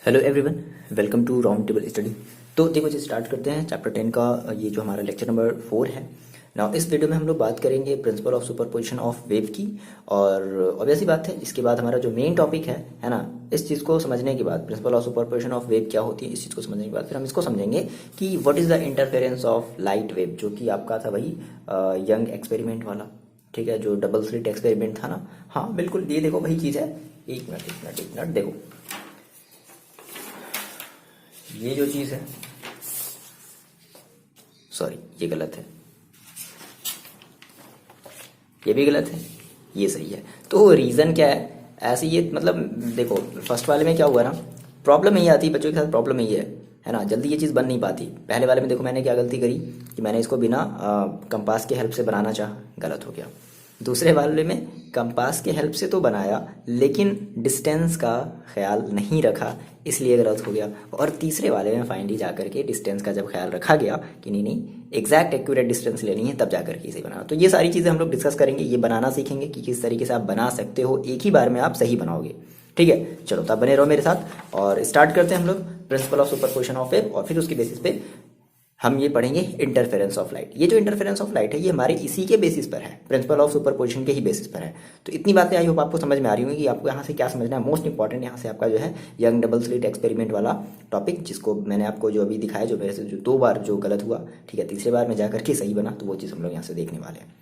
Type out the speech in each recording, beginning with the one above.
Hello everyone, welcome to round table study. तो देखो जी, start करते हैं चैप्टर 10 का ये जो हमारा लेक्चर नंबर 4 है ना। इस वीडियो में हम लोग बात करेंगे principal of superposition of wave की। और ऑब्वियस ही बात है, इसके बाद हमारा जो मेन टॉपिक है ना, इस चीज़ को समझने के बाद principal of superposition of wave क्या होती है, इस चीज़ को समझने के बाद फिर हम इसको समझेंगे कि what is the interference of light wave, जो कि आपका था वही यंग एक्सपेरिमेंट वाला। ठीक है, जो डबल स्लिट एक्सपेरिमेंट था ना। हाँ बिल्कुल, ये देखो वही चीज़ है। एक मिनट देखो, ये जो चीज है, सॉरी ये गलत है, ये भी गलत है, ये सही है। तो रीजन क्या है ऐसे, ये मतलब देखो फर्स्ट वाले में क्या हुआ ना, प्रॉब्लम यही आती है बच्चों के साथ, प्रॉब्लम यही है ना, जल्दी ये चीज़ बन नहीं पाती। पहले वाले में देखो मैंने क्या गलती करी कि मैंने इसको बिना कंपास के हेल्प से बनाना चाहा, गलत हो गया। दूसरे वाले में कंपास के हेल्प से तो बनाया लेकिन डिस्टेंस का ख्याल नहीं रखा, इसलिए गलत हो गया। और तीसरे वाले में फाइनली जाकर के डिस्टेंस का जब ख्याल रखा गया कि नहीं एग्जैक्ट एक्यूरेट डिस्टेंस लेनी है, तब जाकर के इसे बनाना। तो ये सारी चीज़ें हम लोग डिस्कस करेंगे, ये बनाना सीखेंगे कि किस तरीके से आप बना सकते हो, एक ही बार में आप सही बनाओगे। ठीक है, चलो तब बने रहो मेरे साथ और स्टार्ट करते हैं हम लोग principal of superposition of wave. और फिर उसके बेसिस पे हम ये पढ़ेंगे इंटरफेरेंस ऑफ लाइट। ये जो इंटरफेरेंस ऑफ लाइट है ये हमारे इसी के बेसिस पर है, प्रिंसिपल ऑफ सुपरपोजिशन के ही बेसिस पर है। तो इतनी बातें आई होप आपको समझ में आ रही होंगी कि आपको यहाँ से क्या समझना है। मोस्ट इंपॉर्टेंट यहाँ से आपका जो है यंग डबल स्लिट एक्सपेरिमेंट वाला टॉपिक, जिसको मैंने आपको जो अभी दिखाया, जो मेरे से जो 2 बार जो गलत हुआ, ठीक है, तीसरे बार में जाकर के सही बना, तो वो चीज़ हम लोग यहाँ से देखने वाले हैं।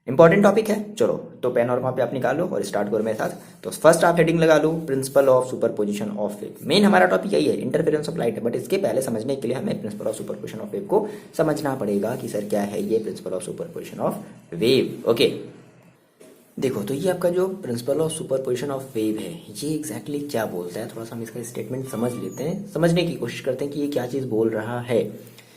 इंपॉर्टेंट टॉपिक है। चलो तो पेन और कॉपी आप निकाल लो और स्टार्ट करो मेरे साथ। तो फर्स्ट आप हेडिंग लगा लो principle of superposition of wave. Main हमारा टॉपिक यही है, इंटरफेरेंस ऑफ लाइट है, बट इसके पहले समझने के लिए हमें principle of superposition of wave को समझना पड़ेगा कि सर क्या है ये principle of superposition of wave. Okay, देखो तो ये आपका जो principle of superposition of wave है, ये एग्जैक्टली क्या बोलता है, थोड़ा सा हम इसका स्टेटमेंट समझ लेते हैं, समझने की कोशिश करते हैं कि ये क्या चीज़ बोल रहा है।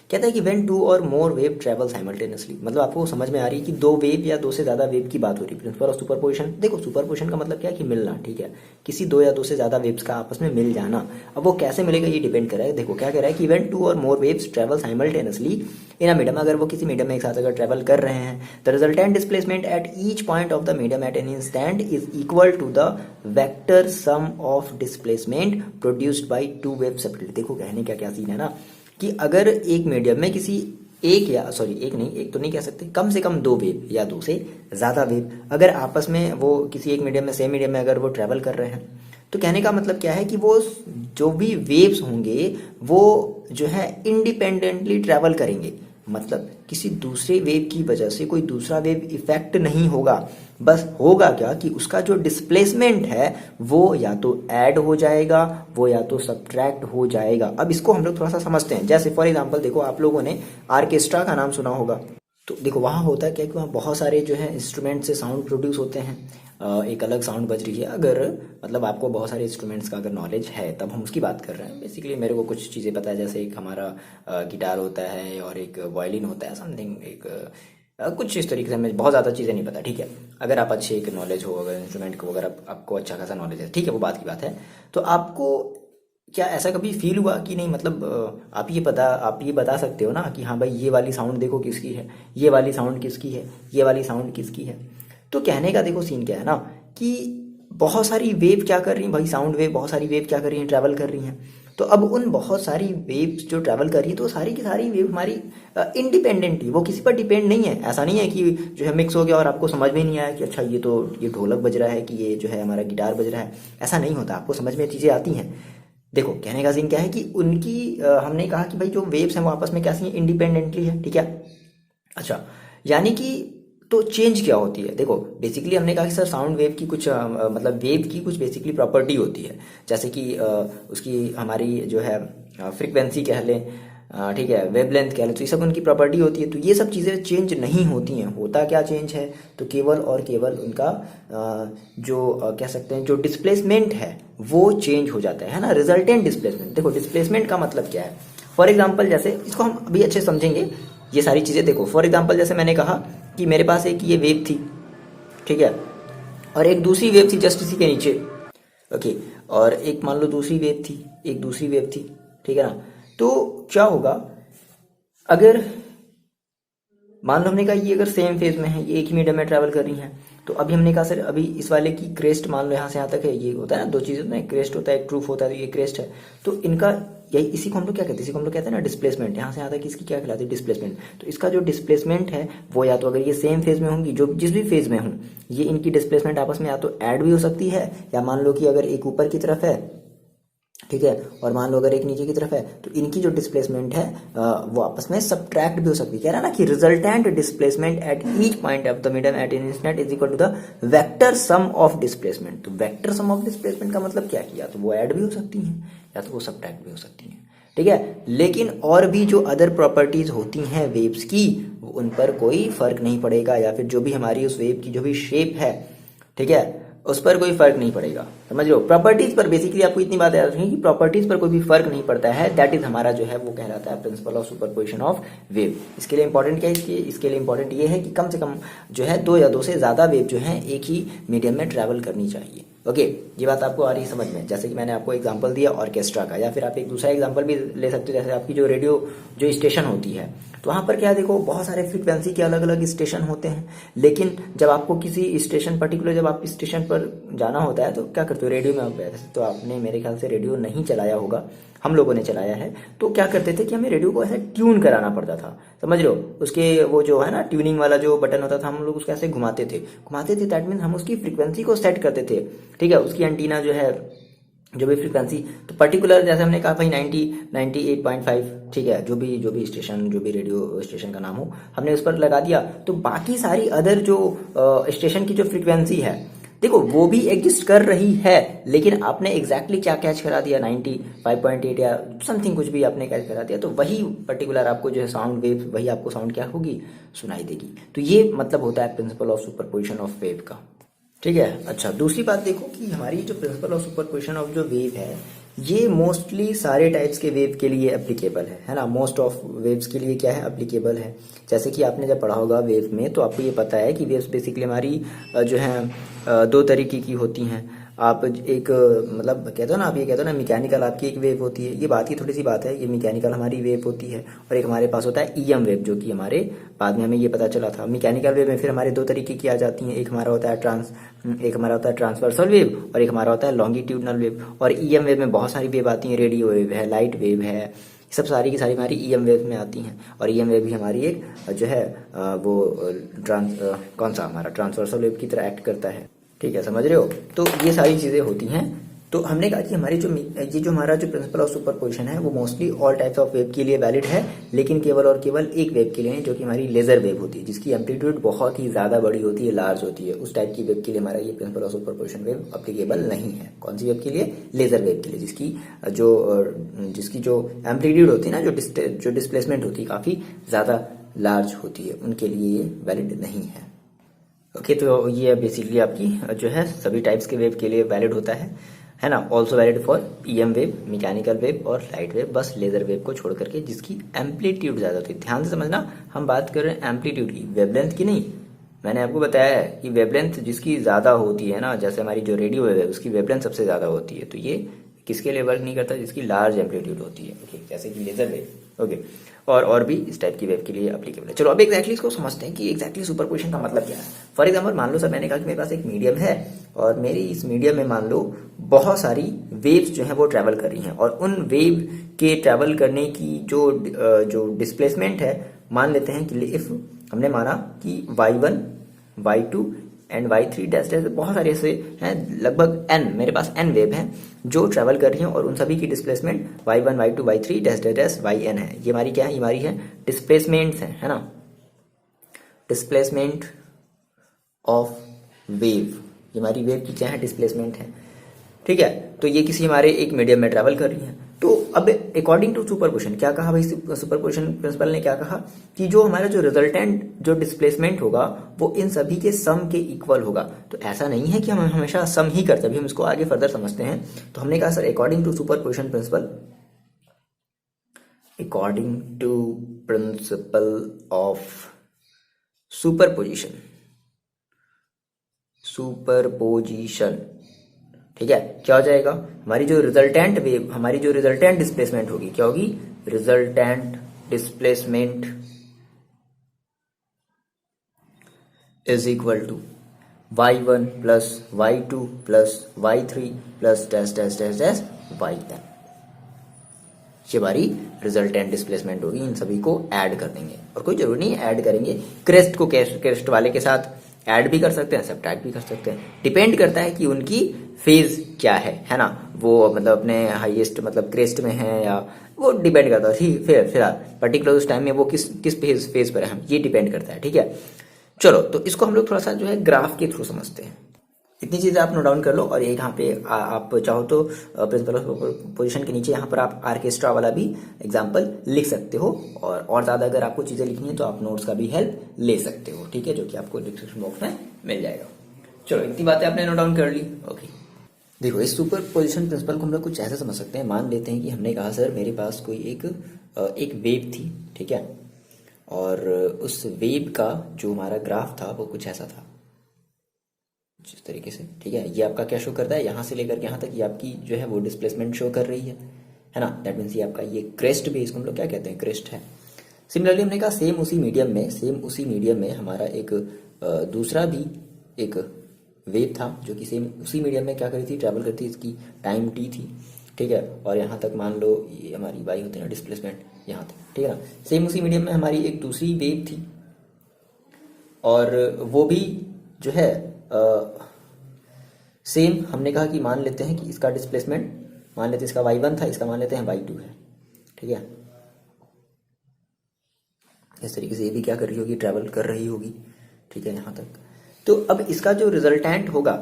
कहता है कि व्हेन 2 और मोर वेव ट्रेवल साइमल्टेनियसली, मतलब आपको समझ में आ रही है कि 2 वेव या 2 से ज़्यादा वेव की बात हो रही है। प्रिंसिपल ऑफ सुपरपोजिशन, देखो सुपरपोजिशन का मतलब क्या है कि मिलना, ठीक है, किसी 2 या 2 से ज़्यादा वेव्स का आपस में मिल जाना। अब वो कैसे मिलेगा ये डिपेंड कर रहा है। देखो क्या कह रहा है कि व्हेन 2 और more waves travel simultaneously in a medium, अगर वो किसी मीडियम में एक साथ अगर ट्रेवल कर रहे हैं, the resultant displacement at each point of the medium at an instant is equal to the vector sum of displacement produced by 2 wave separately. देखो कहने का क्या सीन है ना, कि अगर एक मीडियम में किसी एक या सॉरी एक नहीं, एक तो नहीं कह सकते, कम से कम 2 वेव या 2 से ज़्यादा वेव अगर आपस में वो किसी एक मीडियम में, सेम मीडियम में अगर वो ट्रैवल कर रहे हैं, तो कहने का मतलब क्या है कि वो जो भी वेव्स होंगे वो जो है इंडिपेंडेंटली ट्रैवल करेंगे। मतलब किसी दूसरे वेव की वजह से कोई दूसरा वेव इफेक्ट नहीं होगा। बस होगा क्या कि उसका जो डिस्प्लेसमेंट है वो या तो ऐड हो जाएगा, वो या तो सब्ट्रैक्ट हो जाएगा। अब इसको हम लोग थोड़ा सा समझते हैं। जैसे फॉर एग्जांपल देखो, आप लोगों ने आर्केस्ट्रा का नाम सुना होगा। तो देखो वहाँ होता है क्या कि वहाँ बहुत सारे जो है इंस्ट्रूमेंट से साउंड प्रोड्यूस होते हैं, एक अलग साउंड बज रही है। अगर मतलब आपको बहुत सारे इंस्ट्रूमेंट्स का अगर नॉलेज है तब हम उसकी बात कर रहे हैं। बेसिकली मेरे को कुछ चीज़ें पता है, जैसे एक हमारा गिटार होता है और एक वायलिन होता है, समथिंग एक कुछ इस तरीके से। हमें बहुत ज़्यादा चीज़ें नहीं पता, ठीक है। अगर आप अच्छे एक नॉलेज हो, अगर इंस्ट्रूमेंट को अगर आपको अच्छा खासा नॉलेज है, ठीक है, वो बात की बात है। तो आपको क्या ऐसा कभी फील हुआ कि नहीं, मतलब आप ये बता सकते हो ना कि हाँ भाई ये वाली साउंड देखो किसकी है, ये वाली साउंड किसकी है, ये वाली साउंड किसकी है। तो कहने का देखो सीन क्या है ना, कि बहुत सारी वेव क्या कर रही हैं भाई, साउंड वेव, बहुत सारी वेव क्या कर रही हैं, ट्रैवल कर रही हैं। तो अब उन बहुत सारी वेव्स जो ट्रैवल कर रही है, तो सारी की सारी वेव हमारी इंडिपेंडेंटली, वो किसी पर डिपेंड नहीं है। ऐसा नहीं है कि जो है मिक्स हो गया और आपको समझ में नहीं आया कि अच्छा ये ढोलक बज रहा है, कि ये जो है हमारा गिटार बज रहा है। ऐसा नहीं होता, आपको समझ में चीज़ें आती हैं। देखो कहने का सीन क्या है कि उनकी हमने कहा कि भाई जो वेव्स हैं वो आपस में कैसी हैं, इंडिपेंडेंटली है, ठीक है। अच्छा, यानी कि तो चेंज क्या होती है, देखो बेसिकली हमने कहा कि सर साउंड वेव की कुछ मतलब वेव की कुछ बेसिकली प्रॉपर्टी होती है, जैसे कि उसकी हमारी जो है फ्रिक्वेंसी कह लें, ठीक है, वेवलेंथ कह लें, तो ये सब उनकी प्रॉपर्टी होती है। तो ये सब चीज़ें चेंज नहीं होती हैं। होता क्या चेंज है, तो केवल और केवल उनका जो कह सकते हैं जो डिस्प्लेसमेंट है वो चेंज हो जाता है ना, रिजल्टेंट डिस्प्लेसमेंट। देखो डिस्प्लेसमेंट का मतलब क्या है, फॉर एग्जाम्पल जैसे इसको हम अभी अच्छे समझेंगे ये सारी चीज़ें। देखो फॉर एग्जाम्पल जैसे मैंने कहा कि मेरे पास एक ये वेव थी, ठीक है, और एक दूसरी वेव थी जस्ट इसी के नीचे, ओके, और एक मान लो दूसरी वेव थी, एक दूसरी वेव थी, ठीक है ना। तो क्या होगा, अगर मान लो हमने कहा ये अगर सेम फेज में है, ये एक ही मीडियम में ट्रैवल कर रही हैं, तो अभी हमने कहा सर अभी इस वाले की क्रेस्ट मान लो यहाँ से यहाँ तक है, ये होता है ना, दो चीज़ होता है, क्रेस्ट होता है एक ट्रूफ होता है, तो ये क्रेस्ट है। तो इनका यही, इसी को हम लोग क्या कहते हैं, इसी को हम लोग कहते हैं ना डिस्प्लेसमेंट। यहाँ से यहाँ तक इसकी क्या कहलाती है, डिस्प्लेसमेंट। तो इसका जो डिस्प्लेसमेंट है वो या तो अगर ये सेम फेज में होंगी, जो जिस भी फेज में हूँ, ये इनकी डिस्प्लेसमेंट आपस में या तो ऐड भी हो सकती है, या मान लो कि अगर एक ऊपर की तरफ है, ठीक है, और मान लो अगर एक नीचे की तरफ है, तो इनकी जो डिस्प्लेसमेंट है वो आपस में सब्ट्रैक्ट भी हो सकती है। कह रहा है ना कि resultant displacement at each point of the medium at instant is equal to the vector sum of displacement. तो वेक्टर सम ऑफ डिस्प्लेसमेंट का मतलब क्या है, या तो वो ऐड भी हो सकती हैं या तो वो सब्ट्रैक्ट भी हो सकती हैं, ठीक है। लेकिन और भी जो अदर प्रॉपर्टीज होती हैं वेव्स की, उन पर कोई फर्क नहीं पड़ेगा, या फिर जो भी हमारी उस वेव की जो भी शेप है, ठीक है, उस पर कोई फर्क नहीं पड़ेगा। समझ लो, प्रॉपर्टीज पर बेसिकली आपको इतनी बात याद रखनी कि प्रॉपर्टीज पर कोई भी फर्क नहीं पड़ता है। दैट इज हमारा जो है वो कहलाता है principal of superposition of wave. इसके लिए इंपॉर्टेंट क्या है, इसके लिए इंपॉर्टेंट ये है कि कम से कम जो है दो या दो से ज्यादा वेव जो है एक ही मीडियम में ट्रैवल करनी चाहिए। ओके, ये बात आपको आ रही है समझ में। जैसे कि मैंने आपको एग्जांपल दिया ऑर्केस्ट्रा का, या फिर आप एक दूसरा एग्जांपल भी ले सकते हो, जैसे आपकी जो रेडियो जो स्टेशन होती है, तो वहां पर क्या देखो बहुत सारे फ्रीक्वेंसी के अलग अलग स्टेशन होते हैं। लेकिन जब आपको किसी स्टेशन पर्टिकुलर, जब आप स्टेशन पर जाना होता है तो क्या करते हो, रेडियो में आप वैसे तो आपने मेरे ख्याल से रेडियो नहीं चलाया होगा, हम लोगों ने चलाया है। तो क्या करते थे कि हमें रेडियो को ऐसे ट्यून कराना पड़ता था, समझ लो, उसके वो जो है ना ट्यूनिंग वाला जो बटन होता था, हम लोग उसको ऐसे घुमाते थे दैट मीन हम उसकी फ्रीक्वेंसी को सेट करते थे, ठीक है। उसकी एंटीना जो है जो भी फ्रीक्वेंसी, तो पर्टिकुलर जैसे हमने कहा भाई 90 98.5, ठीक है, जो भी स्टेशन, जो भी रेडियो स्टेशन का नाम हो, हमने उस पर लगा दिया। तो बाकी सारी अदर जो स्टेशन की जो फ्रीक्वेंसी है, देखो वो भी एग्जिस्ट कर रही है, लेकिन आपने एग्जैक्टली क्या कैच करा दिया, 95.8 या समथिंग कुछ भी आपने कैच करा दिया, तो वही पर्टिकुलर आपको जो है साउंड वेव, वही आपको साउंड क्या होगी, सुनाई देगी। तो ये मतलब होता है principal of superposition of wave का, ठीक है। अच्छा, दूसरी बात देखो कि हमारी जो प्रिंसिपल ऑफ सुपरपोजिशन ऑफ जो वेव है, ये मोस्टली सारे टाइप्स के वेव के लिए एप्लीकेबल है ना। मोस्ट ऑफ वेव्स के लिए क्या है, एप्लीकेबल है। जैसे कि आपने जब पढ़ा होगा वेव में, तो आपको ये पता है कि वेव्स बेसिकली हमारी जो है दो तरीके की होती हैं। आप एक मतलब कहते हो ना, आप ये कहते हो ना मैकेनिकल आपकी एक वेव होती है, ये बात की थोड़ी सी बात है, ये मैकेनिकल हमारी वेव होती है। और एक हमारे पास होता है ईएम वेव, जो कि हमारे बाद में हमें ये पता चला था। मैकेनिकल वेव में फिर हमारे दो तरीके की आ जाती हैं, एक हमारा होता है ट्रांसवर्सल वेव, और एक हमारा होता है लॉन्गिट्यूडनल वेव। और ईएम वेव में बहुत सारी वेव आती हैं, रेडियो वेव है, लाइट वेव है, सब सारी की सारी हमारी ईएम वेव में आती हैं। और ईएम वेव भी हमारी एक जो है वो कौन सा हमारा ट्रांसवर्सल वेव की तरह एक्ट करता है, ठीक है, समझ रहे हो। तो ये सारी चीजें होती हैं। तो हमने कहा कि हमारी जो हमारा जो प्रिंसिपल ऑफ सुपरपोजिशन है, वो mostly all types of wave के लिए वैलिड है, लेकिन केवल और केवल एक वेव के लिए है, जो कि हमारी लेजर वेव होती है, जिसकी एम्पलीट्यूड बहुत ही ज्यादा बड़ी होती है, लार्ज होती है। उस टाइप की वेव के लिए हमारा ये principle of superposition wave applicable नहीं है। कौन सी वेव के लिए, लेजर वेव के लिए, जिसकी जो एम्पलीट्यूड होती है ना, जो डिस्प्लेसमेंट होती है काफी ज्यादा लार्ज होती है, उनके लिए ये वैलिड नहीं है। ओके, तो ये बेसिकली आपकी जो है सभी टाइप्स के वेव के लिए वैलिड होता है ना। Also valid for EM wave, mechanical wave और लाइट वेव, बस लेजर वेव को छोड़ करके, जिसकी एम्पलीट्यूड ज्यादा होती है। ध्यान से समझना, हम बात कर रहे हैं एम्पलीट्यूड की, वेवलेंथ की नहीं। मैंने आपको बताया है कि वेवलेंथ जिसकी ज्यादा होती है ना, जैसे हमारी जो रेडियो वेव है उसकी वेवलेंथ सबसे ज्यादा होती है, तो ये किसके लिए वर्क नहीं करता, जिसकी लार्ज एम्पलीट्यूड होती है, ओके, जैसे कि लेजर वेव, ओके। और भी इस टाइप की वेव के लिए एप्लीकेबल है। चलो अब एग्जैक्टली इसको समझते हैं कि एग्जैक्टली सुपरपोजिशन का मतलब क्या है। फॉर एग्जाम्पल मान लो सर, मैंने कहा कि मेरे पास एक मीडियम है, और मेरी इस मीडियम में मान लो बहुत सारी वेव्स जो है वो ट्रैवल कर रही हैं, और उन वेव के ट्रैवल करने की जो डिस्प्लेसमेंट है, मान लेते हैं कि इफ हमने माना कि y1 y2 and y3 dash dash, बहुत सारे ऐसे हैं, लगभग n, मेरे पास n वेव हैं जो ट्रैवल कर रही हैं, और उन सभी की displacement y1 y2 y3 dash dash dash yn है। ये हमारी क्या है, ये हमारी है डिस्प्लेसमेंट्स है ना, डिस्प्लेसमेंट ऑफ वेव, ये हमारी वेव की क्या है, डिस्प्लेसमेंट है, ठीक है। तो ये किसी हमारे एक मीडियम में ट्रैवल कर रही है। तो अब अकॉर्डिंग टू सुपरपोजिशन क्या कहा भाई, सुपरपोजिशन प्रिंसिपल ने क्या कहा कि जो हमारा जो रिजल्टेंट जो डिस्प्लेसमेंट होगा वो इन सभी के सम के इक्वल होगा। तो ऐसा नहीं है कि हम हमेशा सम ही करते, अभी हम इसको आगे फर्दर समझते हैं। तो हमने कहा sir according to superposition principle, according to principle of superposition, ठीक है, क्या हो जाएगा, हमारी जो रिजल्टेंट वेव, हमारी जो रिजल्टेंट डिस्प्लेसमेंट होगी, क्या होगी, resultant displacement is equal to y1 plus y2 plus y3 plus dash dash dash dash yn। ये हमारी रिजल्टेंट डिस्प्लेसमेंट होगी। इन सभी को ऐड कर देंगे और कोई जरूरी नहीं ऐड करेंगे, क्रेस्ट को क्रेस्ट वाले के साथ ऐड भी कर सकते हैं, सब्ट्रैक्ट भी कर सकते हैं, डिपेंड करता है कि उनकी फेज क्या है ना, वो मतलब अपने हाईएस्ट मतलब क्रेस्ट में है या वो डिपेंड करता है। ठीक, फिलहाल पर्टिकुलर उस टाइम में वो किस फेज पर है, हम ये डिपेंड करता है। ठीक है, चलो तो इसको हम लोग थोड़ा सा जो है ग्राफ के थ्रू समझते हैं। इतनी चीजें आप नोट डाउन कर लो और यहाँ पे आप चाहो तो प्रिंसिपल ऑफ पोजीशन के नीचे यहाँ पर आप ऑर्केस्ट्रा वाला भी एग्जांपल लिख सकते हो, और ज्यादा अगर आपको चीजें लिखनी है तो आप नोट्स का भी हेल्प ले सकते हो। ठीक है, जो कि आपको डिस्क्रिप्शन बॉक्स में मिल जाएगा। चलो इतनी बातें आपने नोट डाउन कर ली। ओके, देखो इस सुपर पोजिशन प्रिंसिपल को हम लोग कुछ ऐसा समझ सकते हैं। मान लेते हैं कि हमने कहा सर मेरे पास कोई एक वेव थी, ठीक है, और उस वेव का जो हमारा ग्राफ था वो कुछ ऐसा था, जिस तरीके से। ठीक है, ये आपका क्या शो करता है, यहाँ से लेकर के यहाँ तक ये आपकी जो है वो डिस्प्लेसमेंट शो कर रही है ना। दैट मीन्स ये आपका ये क्रेस्ट भी, इसको हम लोग क्या कहते हैं, क्रेस्ट है। सिमिलरली हमने कहा सेम उसी मीडियम में हमारा एक दूसरा भी एक वेव था जो कि सेम उसी मीडियम में क्या करी थी, ट्रैवल करती थी, इसकी टाइम टी थी। ठीक है, और यहाँ तक मान लो ये हमारी वाई होती है ना डिस्प्लेसमेंट, यहाँ तक। ठीक है ना, सेम उसी मीडियम में हमारी एक दूसरी वेव थी और वो भी जो है सेम हमने कहा कि मान लेते हैं कि इसका डिस्प्लेसमेंट, मान लेते हैं इसका y1 था, इसका मान लेते हैं y2 है। ठीक है, इस तरीके से ये भी क्या कर रही होगी, ट्रैवल कर रही होगी। ठीक है, यहाँ तक। तो अब इसका जो रिजल्टेंट होगा,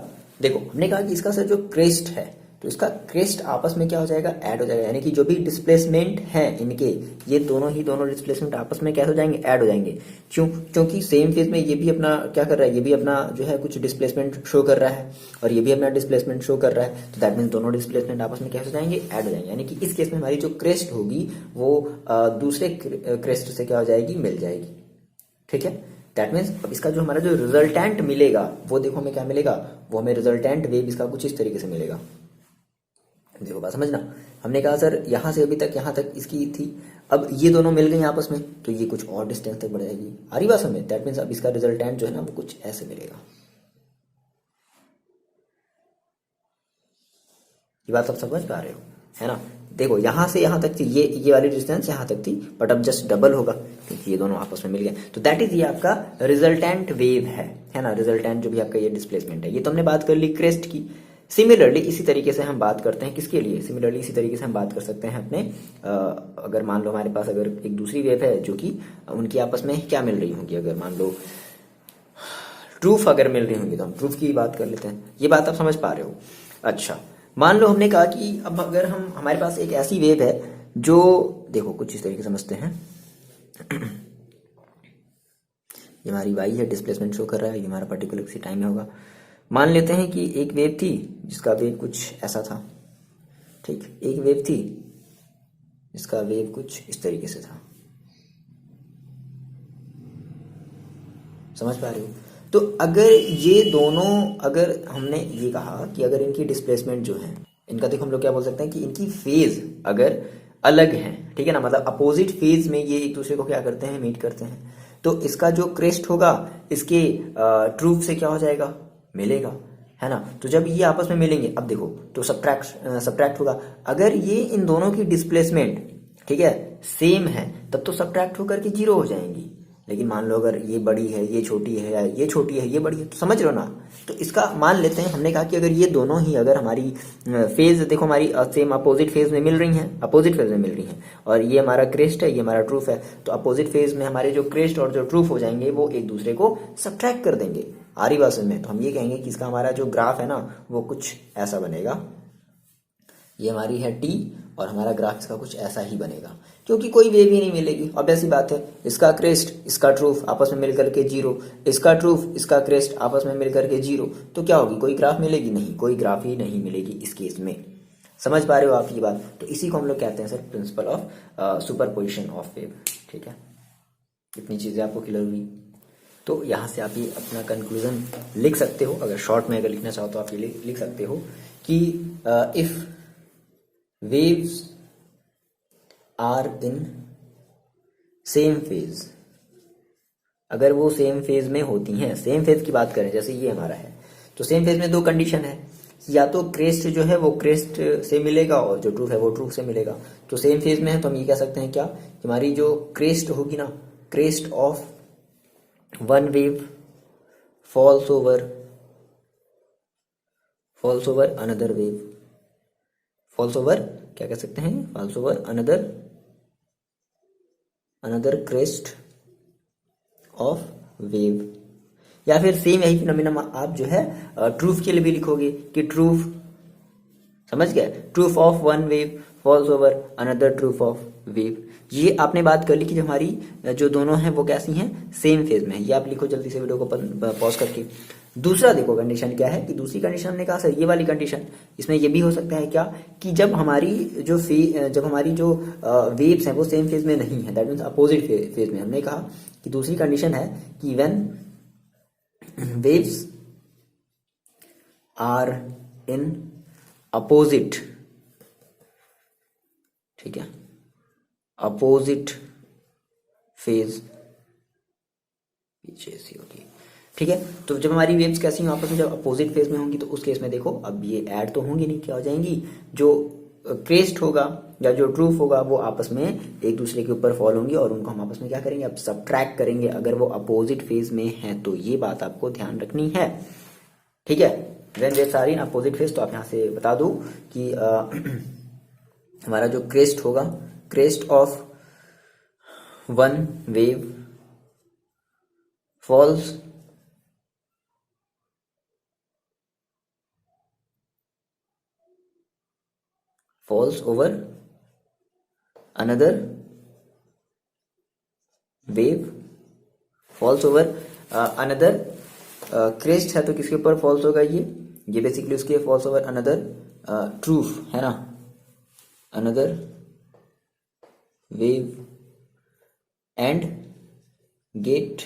देखो हमने कहा कि इसका सर जो क्रेस्ट है, तो इसका क्रेस्ट आपस में क्या हो जाएगा, ऐड हो जाएगा। यानी कि जो भी डिस्प्लेसमेंट है इनके, ये दोनों डिस्प्लेसमेंट आपस में कैसे हो जाएंगे, ऐड हो जाएंगे। क्यों? क्योंकि सेम फेज में ये भी अपना क्या कर रहा है, ये भी अपना जो है कुछ डिस्प्लेसमेंट शो कर रहा है और ये भी अपना डिस्प्लेसमेंट शो कर रहा है। तो दैट मीन्स दोनों डिस्प्लेसमेंट आपस में कैसे हो जाएंगे, ऐड हो जाएंगे। यानी कि इस केस में हमारी जो क्रेस्ट होगी वो दूसरे क्रेस्ट से क्या हो जाएगी, मिल जाएगी। ठीक है, दैट मीन्स अब इसका जो हमारा जो रिजल्टेंट मिलेगा वो देखो हमें क्या मिलेगा, वो हमें रिजल्टेंट वेव इसका कुछ इस तरीके से मिलेगा। देखो बात समझना, हमने कहा सर यहाँ से अभी तक यहाँ तक इसकी थी, अब ये दोनों मिल गई आपस में तो ये कुछ और डिस्टेंस तक बढ़ जाएगी। आ रही बात समझ? दैट मीन्स अब इसका रिजल्टेंट जो है ना वो कुछ ऐसे मिलेगा। ये बात आप समझ पा रहे हो, है ना। देखो यहाँ से यहाँ तक थी, ये वाली डिस्टेंस यहाँ तक थी, बट अब जस्ट डबल होगा क्योंकि ये दोनों आपस में मिल गए। तो दैट इज ये आपका रिजल्टेंट वेव है ना, रिजल्टेंट जो भी आपका ये डिस्प्लेसमेंट है। ये तो हमने बात कर ली क्रेस्ट की। सिमिलरली इसी तरीके से हम बात करते हैं किसके लिए, सिमिलरली इसी तरीके से हम बात कर सकते हैं अपने अगर मान लो हमारे पास अगर एक दूसरी वेव है जो कि उनकी आपस में क्या मिल रही होंगी, अगर मान लो ट्रूफ अगर मिल रही होंगी तो हम ट्रूफ की बात कर लेते हैं। ये बात आप समझ पा रहे हो। अच्छा, मान लो हमने कहा कि अब अगर हम हमारे पास एक ऐसी वेव है जो, देखो कुछ इस तरीके समझते हैं ये हमारी वाई है, डिस्प्लेसमेंट शो कर रहा है, ये हमारा पर्टिकुलर किसी टाइम में होगा। मान लेते हैं कि एक वेव थी जिसका वेव कुछ ऐसा था। ठीक, एक वेव थी जिसका वेव कुछ इस तरीके से था। समझ पा रहे हो? तो अगर ये दोनों, अगर हमने ये कहा कि अगर इनकी डिस्प्लेसमेंट जो है, इनका देखो हम लोग क्या बोल सकते हैं कि इनकी फेज अगर अलग है, ठीक है ना, मतलब अपोजिट फेज में ये एक दूसरे को क्या करते हैं, मीट करते हैं, तो इसका जो क्रेस्ट होगा इसके ट्रूफ से क्या हो जाएगा, मिलेगा, है ना। तो जब ये आपस में मिलेंगे, अब देखो तो सब्ट्रैक्ट होगा। अगर ये इन दोनों की डिस्प्लेसमेंट, ठीक है, सेम है तब तो सब्ट्रैक्ट होकर के जीरो हो जाएंगी। लेकिन मान लो अगर ये बड़ी है, ये छोटी है, या ये छोटी है, ये बड़ी है, तो समझ रहे हो ना। तो इसका मान लेते हैं, हमने कहा कि अगर ये दोनों ही अगर हमारी फेज देखो हमारी सेम अपोजिट फेज में मिल रही हैं, अपोजिट फेज में मिल रही हैं, और ये हमारा क्रेस्ट है, ये हमारा ट्रूफ है, तो अपोजिट फेज में हमारे जो क्रेस्ट और जो ट्रूफ हो जाएंगे वो एक दूसरे को सब्ट्रैक्ट कर देंगे। आ रही बात में, तो हम ये कहेंगे कि इसका हमारा जो ग्राफ है ना वो कुछ ऐसा बनेगा। ये हमारी है टी और हमारा ग्राफ इसका कुछ ऐसा ही बनेगा, क्योंकि कोई वेव ही नहीं मिलेगी। ऑब्वियस सी बात है, इसका क्रेस्ट इसका ट्रूफ आपस में मिलकर के जीरो, इसका ट्रूफ इसका क्रेस्ट आपस में मिलकर के जीरो, तो क्या होगी, कोई ग्राफ मिलेगी नहीं, कोई ग्राफ ही नहीं मिलेगी इस केस में। समझ पा रहे हो आप ये बात? तो इसी को हम लोग कहते हैं sir principal of superposition of wave. ठीक है, इतनी चीजें आपको क्लियर हुई। तो यहाँ से आप ये अपना कंक्लूजन लिख सकते हो, अगर शॉर्ट में अगर लिखना चाहो तो आप ये लिख सकते हो कि if waves are in same phase, अगर वो सेम फेज में होती हैं, सेम फेज की बात करें जैसे ये हमारा है, तो सेम फेज में दो कंडीशन है, या तो क्रेस्ट जो है वो क्रेस्ट से मिलेगा और जो ट्रूफ है वो ट्रूफ से मिलेगा। तो सेम फेज में है तो हम ये कह सकते हैं क्या कि हमारी जो क्रेस्ट होगी ना, crest of one wave falls over another wave, falls over क्या कह सकते हैं, falls over another crest of wave. या फिर सेम यही फिनोमिना आप जो है ट्रूफ के लिए भी लिखोगे कि ट्रूफ, समझ गए, trough of one wave falls over another trough of wave. ये आपने बात कर ली कि जो हमारी जो दोनों हैं वो कैसी हैं, सेम फेज में है। ये आप लिखो जल्दी से वीडियो को पॉज करके। दूसरा देखो कंडीशन क्या है कि दूसरी कंडीशन हमने कहा सर ये वाली कंडीशन, इसमें ये भी हो सकता है क्या कि जब हमारी जो वेव्स हैं वो सेम फेज में नहीं है, दैट मीन्स अपोजिट फेज में। हमने कहा कि दूसरी कंडीशन है कि when waves are in opposite, ठीक है, अपोजिट फेज, पीछे सी होगी, ठीक है। तो जब हमारी वेव्स कैसी हों आपस में, जब अपोजिट फेज में होंगी तो उस केस में देखो अब ये ऐड तो होंगी नहीं, क्या हो जाएंगी, जो क्रेस्ट होगा या जो ट्रूफ होगा वो आपस में एक दूसरे के ऊपर फॉल होंगी और उनको हम आपस में क्या करेंगे, अब सबट्रैक्ट करेंगे अगर वो अपोजिट फेज में है। तो ये बात आपको ध्यान रखनी है, ठीक है। When waves are in opposite phase, तो आप यहां से बता दो कि हमारा जो क्रेस्ट होगा, crest of one wave falls over another wave falls over another crest है तो किसके ऊपर फॉल्स होगा, ये बेसिकली उसके फॉल्स ओवर अनदर ट्रूफ है ना, another wave and get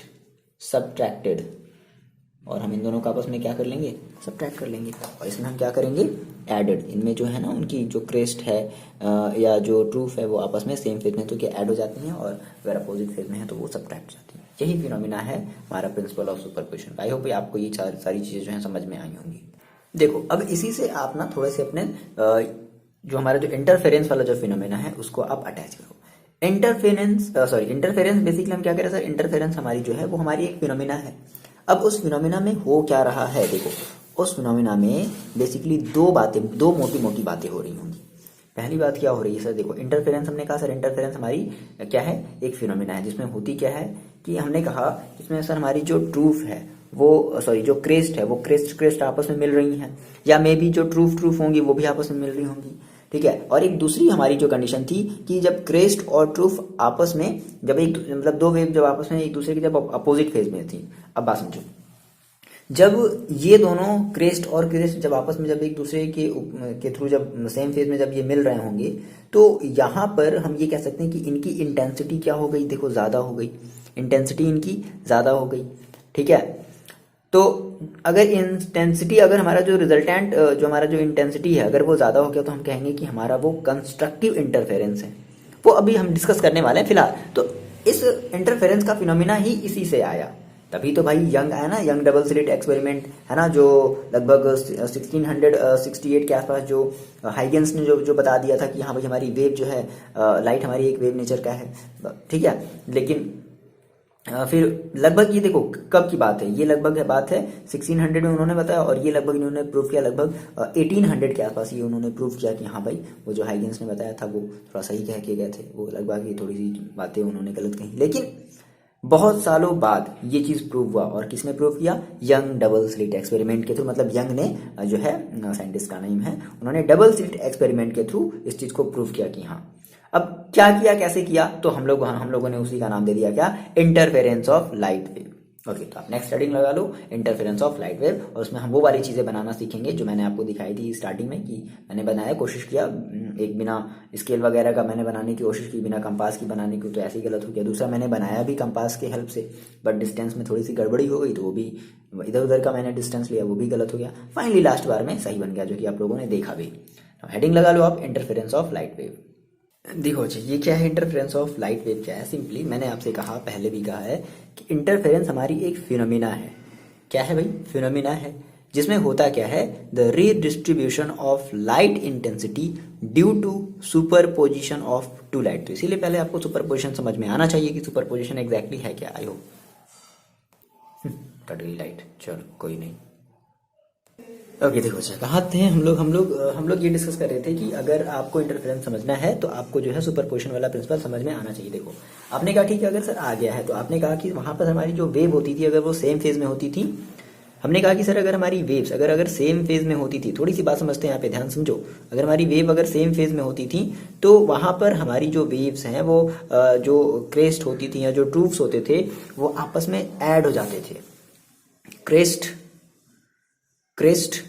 subtracted, और हम इन दोनों का आपस में क्या कर लेंगे, सबट्रैक्ट कर लेंगे। और इसमें हम क्या करेंगे, एडेड, इनमें जो है ना उनकी जो क्रेस्ट है या जो ट्रूफ है वो आपस में सेम फेज में तो क्या ऐड हो जाती हैं, और अगर अपोजिट फेज में है तो वो सबट्रैक्ट हो जाती हैं। यही फिनोमिना है हमारा principal of superposition. I hope आपको ये सारी चीजें जो है समझ में आई होंगी। देखो अब इसी से आप ना थोड़े से अपने जो हमारा जो इंटरफेरेंस वाला जो फिनोमिना है उसको आप अटैच करो। इंटरफेरेंस बेसिकली हम क्या कह रहे हैं सर, इंटरफेरेंस हमारी जो है वो हमारी एक फिनोमिना है। अब उस फिनोमिना में हो क्या रहा है, देखो उस फिनोमिना में बेसिकली दो मोटी मोटी बातें हो रही होंगी। पहली बात क्या हो रही है सर, देखो इंटरफेरेंस, हमने कहा सर इंटरफेरेंस हमारी क्या है, एक फिनोमिना है जिसमें होती क्या है कि हमने कहा इसमें सर हमारी जो ट्रूफ है वो जो क्रेस्ट है वो क्रेस्ट आपस में मिल रही हैं, या मे बी जो ट्रूफ होंगी वो भी आपस में मिल रही होंगी, ठीक है। और एक दूसरी हमारी जो कंडीशन थी कि जब क्रेस्ट और ट्रूफ आपस में जब मतलब दो वेव जब आपस में एक दूसरे के जब अपोजिट फेज में थी। अब बात समझो, जब ये दोनों क्रेस्ट और क्रेस्ट जब आपस में जब एक दूसरे के थ्रू जब सेम फेज में जब ये मिल रहे होंगे तो यहाँ पर हम ये कह सकते हैं कि इनकी इंटेंसिटी क्या हो गई, देखो ज्यादा हो गई, इंटेंसिटी इनकी ज्यादा हो गई, ठीक है। तो अगर इंटेंसिटी, अगर हमारा जो रिजल्टेंट जो हमारा जो इंटेंसिटी है अगर वो ज्यादा हो गया तो हम कहेंगे कि हमारा वो कंस्ट्रक्टिव इंटरफेरेंस है। वो अभी हम डिस्कस करने वाले हैं फिलहाल। तो इस इंटरफेरेंस का फिनोमिना ही इसी से आया, तभी तो भाई यंग आया ना, यंग डबल स्लिट एक्सपेरिमेंट है ना, जो लगभग 1668 के आसपास जो हाइगेंस ने जो बता दिया था कि हाँ भाई हमारी वेव जो है लाइट हमारी एक वेव नेचर का है, ठीक है। लेकिन फिर लगभग ये देखो कब की बात है, ये लगभग है बात है 1600 में उन्होंने बताया, और ये लगभग इन्होंने प्रूव किया लगभग 1800 के आसपास ये उन्होंने प्रूव किया कि हाँ भाई वो जो हाइगेंस ने बताया था वो थोड़ा सही कह के गए थे, वो लगभग ये थोड़ी सी बातें उन्होंने गलत कही। लेकिन बहुत सालों बाद ये चीज प्रूव हुआ, और किसने प्रूव किया, यंग डबल स्लिट एक्सपेरिमेंट के थ्रू, मतलब यंग ने जो है साइंटिस्ट का नेम है, उन्होंने डबल स्लिट एक्सपेरिमेंट के थ्रू इस चीज को प्रूव किया कि हाँ। अब क्या किया, कैसे किया, तो हम लोगों ने उसी का नाम दे दिया क्या, interference of light wave. Okay, तो आप नेक्स्ट हेडिंग लगा लो, इंटरफेरेंस ऑफ लाइट वेव, और उसमें हम वो वाली चीजें बनाना सीखेंगे जो मैंने आपको दिखाई थी स्टार्टिंग में, कि मैंने बनाया, कोशिश किया एक बिना स्केल वगैरह का मैंने बनाने की कोशिश की, बिना कंपास की बनाने की, तो ऐसे ही गलत हो गया। दूसरा मैंने बनाया भी कंपास के हेल्प से, बट डिस्टेंस में थोड़ी सी गड़बड़ी हो गई, तो वो भी इधर उधर का मैंने डिस्टेंस लिया, वो भी गलत हो गया। फाइनली लास्ट बार में सही बन गया, जो कि आप लोगों ने देखा भी। हेडिंग लगा लो आप, इंटरफेरेंस ऑफ लाइट वेव। देखो जी, ये क्या है इंटरफेरेंस ऑफ लाइट वेव, क्या है, सिंपली मैंने आपसे कहा, पहले भी कहा है कि इंटरफेरेंस हमारी एक फिनोमिना है। क्या है भाई, फिनोमिना है। जिसमें होता क्या है, the redistribution of light intensity due to superposition of two light. तो इसीलिए पहले आपको सुपरपोजिशन समझ में आना चाहिए कि सुपरपोजिशन एग्जैक्टली है क्या। आई होप कट गई लाइट, चलो कोई नहीं। ओके देखो अच्छा, कहाँ थे हम लोग ये डिस्कस कर रहे थे कि अगर आपको इंटरफेरेंस समझना है तो आपको जो है सुपरपोजिशन वाला प्रिंसिपल समझ में आना चाहिए। देखो आपने कहा ठीक है, अगर सर आ गया है तो आपने कहा कि वहां पर हमारी जो वेव होती थी अगर वो सेम फेज में होती थी, हमने कहा कि सर अगर हमारी वेव्स अगर सेम फेज में होती थी, थोड़ी सी बात समझते हैं यहाँ पे, ध्यान समझो। अगर हमारी वेव अगर सेम फेज में होती थी तो वहां पर हमारी जो वेव्स हैं वो जो क्रेस्ट होती थी या जो ट्रूफ्स होते थे वो आपस में ऐड हो जाते थे। क्रेस्ट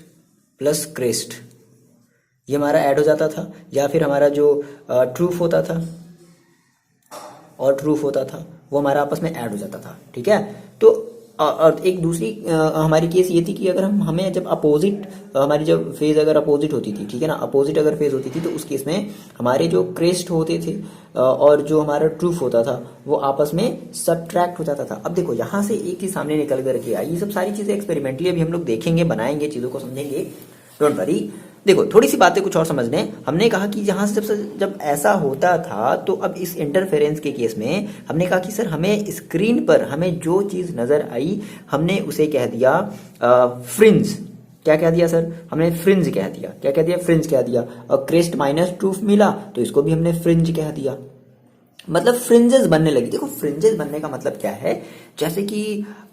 प्लस क्रेस्ट ये हमारा ऐड हो जाता था, या फिर हमारा जो ट्रूफ होता था और ट्रूफ होता था वो हमारा आपस में ऐड हो जाता था। ठीक है, तो और एक दूसरी हमारी केस ये थी कि अगर हमें जब अपोजिट हमारी जब फेज अगर अपोजिट होती थी, ठीक है ना, अपोजिट अगर फेज होती थी तो उस केस में हमारे जो क्रेस्ट होते थे और जो हमारा ट्रूफ होता था वो आपस में सब्ट्रैक्ट हो जाता था। अब देखो यहाँ से एक ही सामने निकल करके आई, ये सब सारी चीजें एक्सपेरिमेंटली अभी हम लोग देखेंगे, बनाएंगे, चीजों को समझेंगे, डोंट वरी। देखो थोड़ी सी बातें कुछ और समझ लें। हमने कहा कि जहां से जब ऐसा होता था तो अब इस इंटरफेरेंस के केस में हमने कहा कि सर हमें स्क्रीन पर हमें जो चीज नजर आई हमने उसे कह दिया फ्रिंज। क्या कह दिया सर, हमने फ्रिंज कह दिया। क्या कह दिया, फ्रिंज कह दिया। और क्रेस्ट माइनस ट्रूफ मिला तो इसको भी हमने फ्रिंज कह दिया, मतलब फ्रिंजेस बनने लगी। देखो फ्रिंजेस बनने का मतलब क्या है, जैसे कि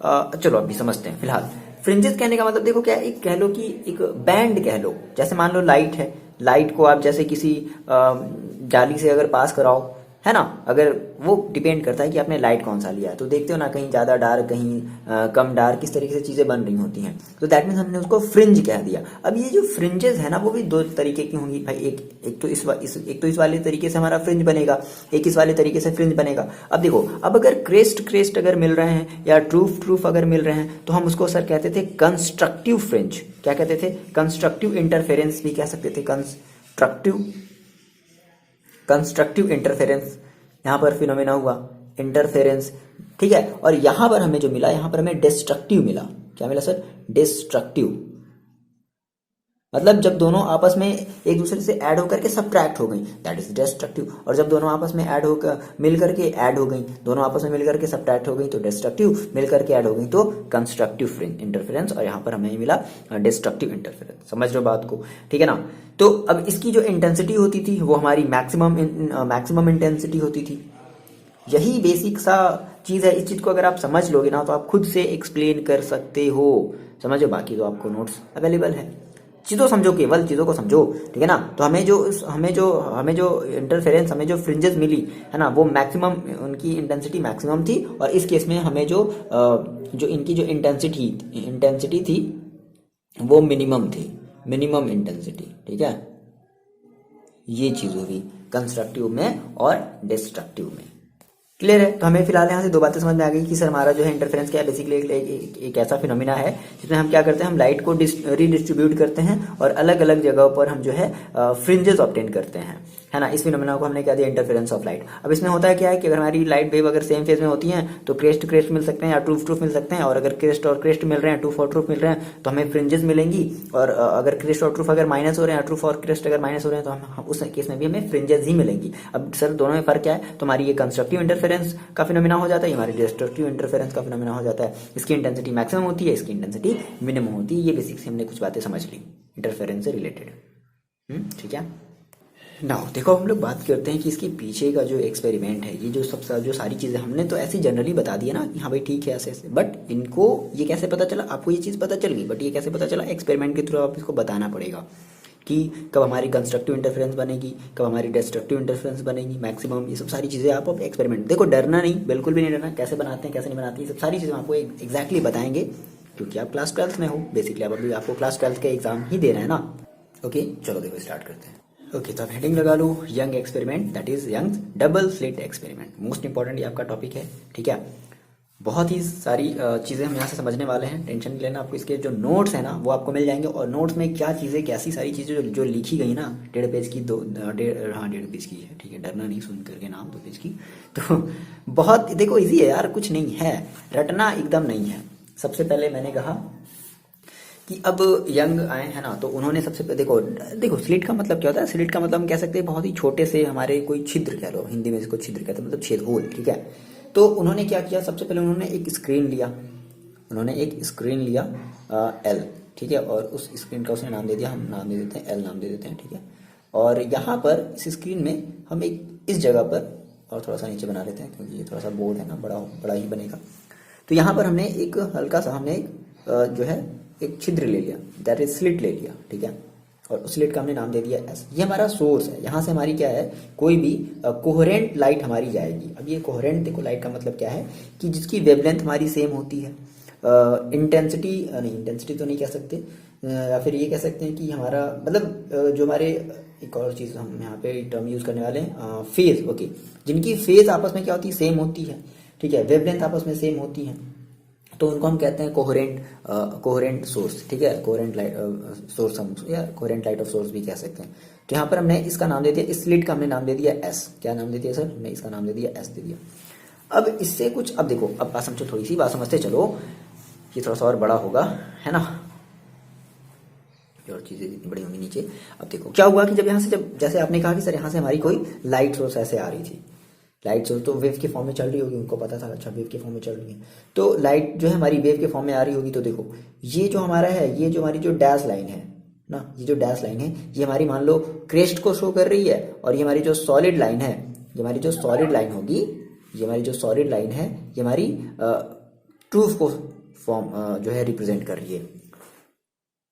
चलो अभी समझते हैं फिलहाल। फ्रिंजेस कहने का मतलब देखो क्या है, एक कह लो कि एक बैंड कह लो। जैसे मान लो लाइट है, लाइट को आप जैसे किसी जाली से अगर पास कराओ, है ना, अगर वो डिपेंड करता है कि आपने लाइट कौन सा लिया है, तो देखते हो ना कहीं ज्यादा डार्क कहीं कम डार्क, किस तरीके से चीजें बन रही होती हैं। तो दैट मीन्स हमने उसको फ्रिंज कह दिया। अब ये जो फ्रिंजेस है ना वो भी दो तरीके की होंगी भाई, एक तो इस वाले तरीके से हमारा फ्रिंज बनेगा, एक इस वाले तरीके से फ्रिंज बनेगा। अब देखो, अब अगर क्रेस्ट अगर मिल रहे हैं या ट्रूफ अगर मिल रहे हैं तो हम उसको सर कहते थे कंस्ट्रक्टिव फ्रिंज। क्या कहते थे, कंस्ट्रक्टिव इंटरफेरेंस भी कह सकते थे, कंस्ट्रक्टिव इंटरफेरेंस। यहां पर फिनोमेना हुआ इंटरफेरेंस, ठीक है। और यहां पर हमें जो मिला, यहां पर हमें डिस्ट्रक्टिव मिला। क्या मिला सर, डिस्ट्रक्टिव। मतलब जब दोनों आपस में एक दूसरे से ऐड होकर के सबट्रैक्ट हो गई, दैट इज डिस्ट्रक्टिव। और जब दोनों आपस में ऐड होकर मिलकर के ऐड हो गई, दोनों आपस में मिलकर के सबट्रैक्ट हो गई तो डिस्ट्रक्टिव, मिलकर के ऐड हो गई तो कंस्ट्रक्टिव इंटरफेरेंस। और यहाँ पर हमें मिला डिस्ट्रक्टिव इंटरफेरेंस। समझ रहे हो बात को, ठीक है ना। तो अब इसकी जो इंटेंसिटी होती थी वो हमारी मैक्सिमम इंटेंसिटी होती थी। यही बेसिक सा चीज है। इस चीज को अगर आप समझ लोगे ना तो आप खुद से एक्सप्लेन कर सकते हो, समझो। बाकी तो आपको नोट्स अवेलेबल है, चीजों समझो, केवल चीजों को समझो, ठीक है ना। तो हमें जो इंटरफेरेंस, हमें जो फ्रिंजेस मिली है ना, वो मैक्सिमम, उनकी इंटेंसिटी मैक्सिमम थी। और इस केस में हमें जो इनकी जो इंटेंसिटी थी वो मिनिमम थी, मिनिमम इंटेंसिटी, ठीक है। ये चीज होगी कंस्ट्रक्टिव में और डिस्ट्रक्टिव में। क्लियर है। तो हमें फिलहाल यहाँ से दो बातें समझ में आ गई कि सर हमारा जो है इंटरफेरेंस क्या है, बेसिकली एक ऐसा फिनोमिना है जिसमें हम क्या करते हैं, हम लाइट को रीडिस्ट्रीब्यूट करते हैं और अलग अलग जगहों पर हम जो है फ्रिंजेस ऑब्टेन करते हैं, है ना। इस फिनोमिना को हमने क्या दिया, इंटरफेरेंस ऑफ लाइट। अब इसमें होता है क्या है कि अगर हमारी लाइट वेव अगर सेम फेज में होती है तो क्रेस्ट मिल सकते हैं या ट्रूफ मिल सकते हैं। और अगर क्रेस्ट और क्रेस्ट मिल रहे हैं, ट्रूफ और ट्रूफ मिल रहे हैं, तो हमें फ्रिंजेस मिलेंगी। और अगर क्रेस्ट और ट्रूफ अगर माइनस हो रहे हैं, ट्रूफ और क्रेस्ट अगर माइनस हो रहे हैं, तो हम उस केस में भी हमें फ्रिंजेस ही मिलेंगी। अब सर दोनों में फर्क क्या है, तो हमारी ये कंस्ट्रक्टिव इंटरफेरेंस का फिनोमिना हो जाता है, हमारी डिस्ट्रक्टिव इंटरफेरेंस का फिनोमिना हो जाता है। इसकी इंटेंसिटी मैक्सिमम होती है, इसकी इंटेंसिटी मिनिमम होती है। ये बेसिक से हमने कुछ बातें समझ ली इंटरफेरेंस से रिलेटेड, ठीक है। नाउ देखो हम लोग बात करते हैं कि इसके पीछे का जो एक्सपेरिमेंट है, ये जो सारी चीजें हमने तो ऐसी जनरली बता दी है ना कि हाँ भाई ठीक है ऐसे ऐसे, बट इनको ये कैसे पता चला, आपको ये चीज पता चल गई, बट ये कैसे पता चला, एक्सपेरिमेंट के थ्रू आप इसको बताना पड़ेगा कि कब हमारी कंस्ट्रक्टिव इंटरफेरेंस बनेगी, कब हमारी डिस्ट्रक्टिव इंटरफेरेंस बनेगी, मैक्सिमम, ये सब सारी चीजें आप एक्सपेरिमेंट। देखो डरना नहीं, बिल्कुल भी नहीं डरना, कैसे बनाते हैं कैसे नहीं बनाते, ये सब सारी चीजें आपको एग्जैक्टली बताएंगे, क्योंकि आप क्लास 12th में हो बेसिकली। आप अभी आपको क्लास 12th का एग्जाम ही दे रहे हैं ना। ओके चलो देखो स्टार्ट करते हैं। ओके तो आप हेडिंग लगा लो, Young experiment, that is Young double slit experiment. Most important ये आपका टॉपिक है, ठीक है। बहुत ही सारी चीजें हम यहाँ से समझने वाले हैं, टेंशन नहीं लेना। आपको इसके जो नोट्स है ना वो आपको मिल जाएंगे। और नोट्स में क्या चीजें, कैसी सारी चीजें जो लिखी गई ना, 1.5 पेज की, 1.5 पेज की है, ठीक है। डरना नहीं सुन करके नाम 2 पेज की। तो बहुत देखो इजी है यार, कुछ नहीं है, रटना एकदम नहीं है। सबसे पहले मैंने कहा कि अब यंग आए हैं ना, तो उन्होंने सबसे पहले देखो देखो स्लिट का मतलब क्या होता है। स्लिट का मतलब हम कह सकते हैं बहुत ही छोटे से हमारे कोई छिद्र कह लो, हिंदी में इसको छिद्र कहते हैं, मतलब छेद, होल, ठीक है। तो उन्होंने क्या किया, सबसे पहले उन्होंने एक स्क्रीन लिया, उन्होंने एक स्क्रीन लिया एल, ठीक है, और उस स्क्रीन का उसने नाम दे दिया, हम नाम दे देते हैं एल, नाम दे देते हैं, ठीक है। और यहाँ पर इस स्क्रीन में हम एक इस जगह पर और थोड़ा सा नीचे बना लेते हैं, क्योंकि ये थोड़ा सा बोर्ड है ना, बड़ा बड़ा ही बनेगा। तो यहाँ पर हमने एक हल्का सा हमने एक जो है एक छिद्र ले लिया, दैट इज स्लिट ले लिया, ठीक है। और उस स्लिट का हमने नाम दे दिया एस। ये हमारा सोर्स है, यहाँ से हमारी क्या है, कोई भी कोहेरेंट लाइट हमारी जाएगी। अब ये कोहेरेंट देखो लाइट का मतलब क्या है कि जिसकी वेवलेंथ हमारी सेम होती है, इंटेंसिटी नहीं, इंटेंसिटी तो नहीं कह सकते, या फिर ये कह सकते हैं कि हमारा मतलब जो हमारे एक और चीज़ हम यहाँ पे टर्म यूज़ करने वाले हैं, फेज, ओके, जिनकी फेज आपस में क्या होती है, सेम होती है, ठीक है, वेवलेंथ आपस में सेम होती है, तो उनको हम कहते हैं कोहेरेंट सोर्स, ठीक है, कोहेरेंट लाइट सोर्स हम, या कोहेरेंट लाइट ऑफ सोर्स भी कह सकते हैं। तो यहाँ पर हमने इसका नाम दे दिया, इस स्लिट का हमने नाम दे दिया एस। क्या नाम दे दिया सर, हमने इसका नाम दे दिया एस दे दिया। अब इससे कुछ, अब देखो, अब बात समझो, थोड़ी सी बात समझते चलो, ये थोड़ा सा और बड़ा होगा, है ना, और चीज़ें जितनी बड़ी होंगी नीचे। अब देखो क्या हुआ कि जब यहाँ से, जब जैसे आपने कहा कि सर यहाँ से हमारी कोई लाइट सोर्स ऐसे आ रही थी, लाइट सोर्स तो वेव के फॉर्म में चल रही होगी, उनको पता था, अच्छा वेव के फॉर्म में चल रही है, तो लाइट जो है हमारी वेव के फॉर्म में आ रही होगी। तो देखो ये जो हमारा है, ये जो हमारी जो डैश लाइन है ना, ये जो डैश लाइन है, ये हमारी मान लो क्रेस्ट को शो कर रही है, और ये हमारी जो सॉलिड लाइन है, ये हमारी जो सॉलिड लाइन होगी, ये हमारी जो सॉलिड लाइन है, ये हमारी ट्रूथ को फॉर्म जो है रिप्रेजेंट कर रही है,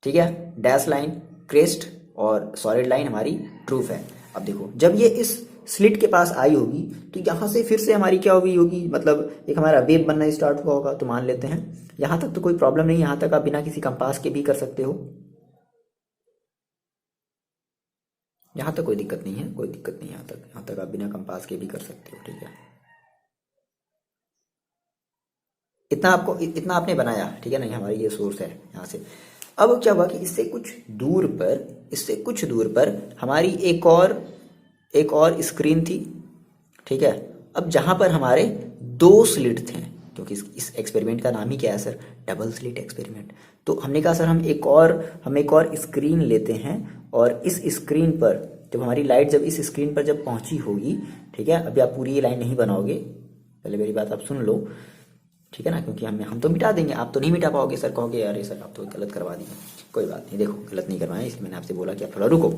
ठीक है। डैश लाइन क्रेस्ट और सॉलिड लाइन हमारी ट्रूथ है। अब देखो जब ये इस स्लिट के पास आई होगी, तो यहाँ से फिर से हमारी क्या हुई होगी, मतलब एक हमारा वेव बनना स्टार्ट हुआ होगा। तो मान लेते हैं यहाँ तक तो कोई प्रॉब्लम नहीं, यहाँ तक आप बिना किसी कंपास के भी कर सकते हो, यहाँ तक कोई दिक्कत नहीं है, कोई दिक्कत नहीं, यहाँ तक आप बिना कंपास के भी कर सकते हो, ठीक है। इतना आपने बनाया, ठीक है, नहीं हमारी ये सोर्स है यहाँ से। अब क्या हुआ कि इससे कुछ दूर पर हमारी एक और स्क्रीन थी, ठीक है। अब जहां पर हमारे दो स्लिट थे, क्योंकि इस एक्सपेरिमेंट का नाम ही क्या है सर, डबल स्लिट एक्सपेरिमेंट। तो हमने कहा सर हम एक और स्क्रीन लेते हैं, और इस स्क्रीन पर जब हमारी लाइट जब इस स्क्रीन पर जब पहुंची होगी, ठीक है, अभी आप पूरी ये लाइन नहीं बनाओगे, पहले मेरी बात आप सुन लो, ठीक है ना, क्योंकि हम तो मिटा देंगे, आप तो नहीं मिटा पाओगे, सर कहोगे अरे सर आप तो गलत करवा दिए। कोई बात नहीं, देखो गलत नहीं करवाया, इसलिए मैंने आपसे बोला कि आप थोड़ा रुको।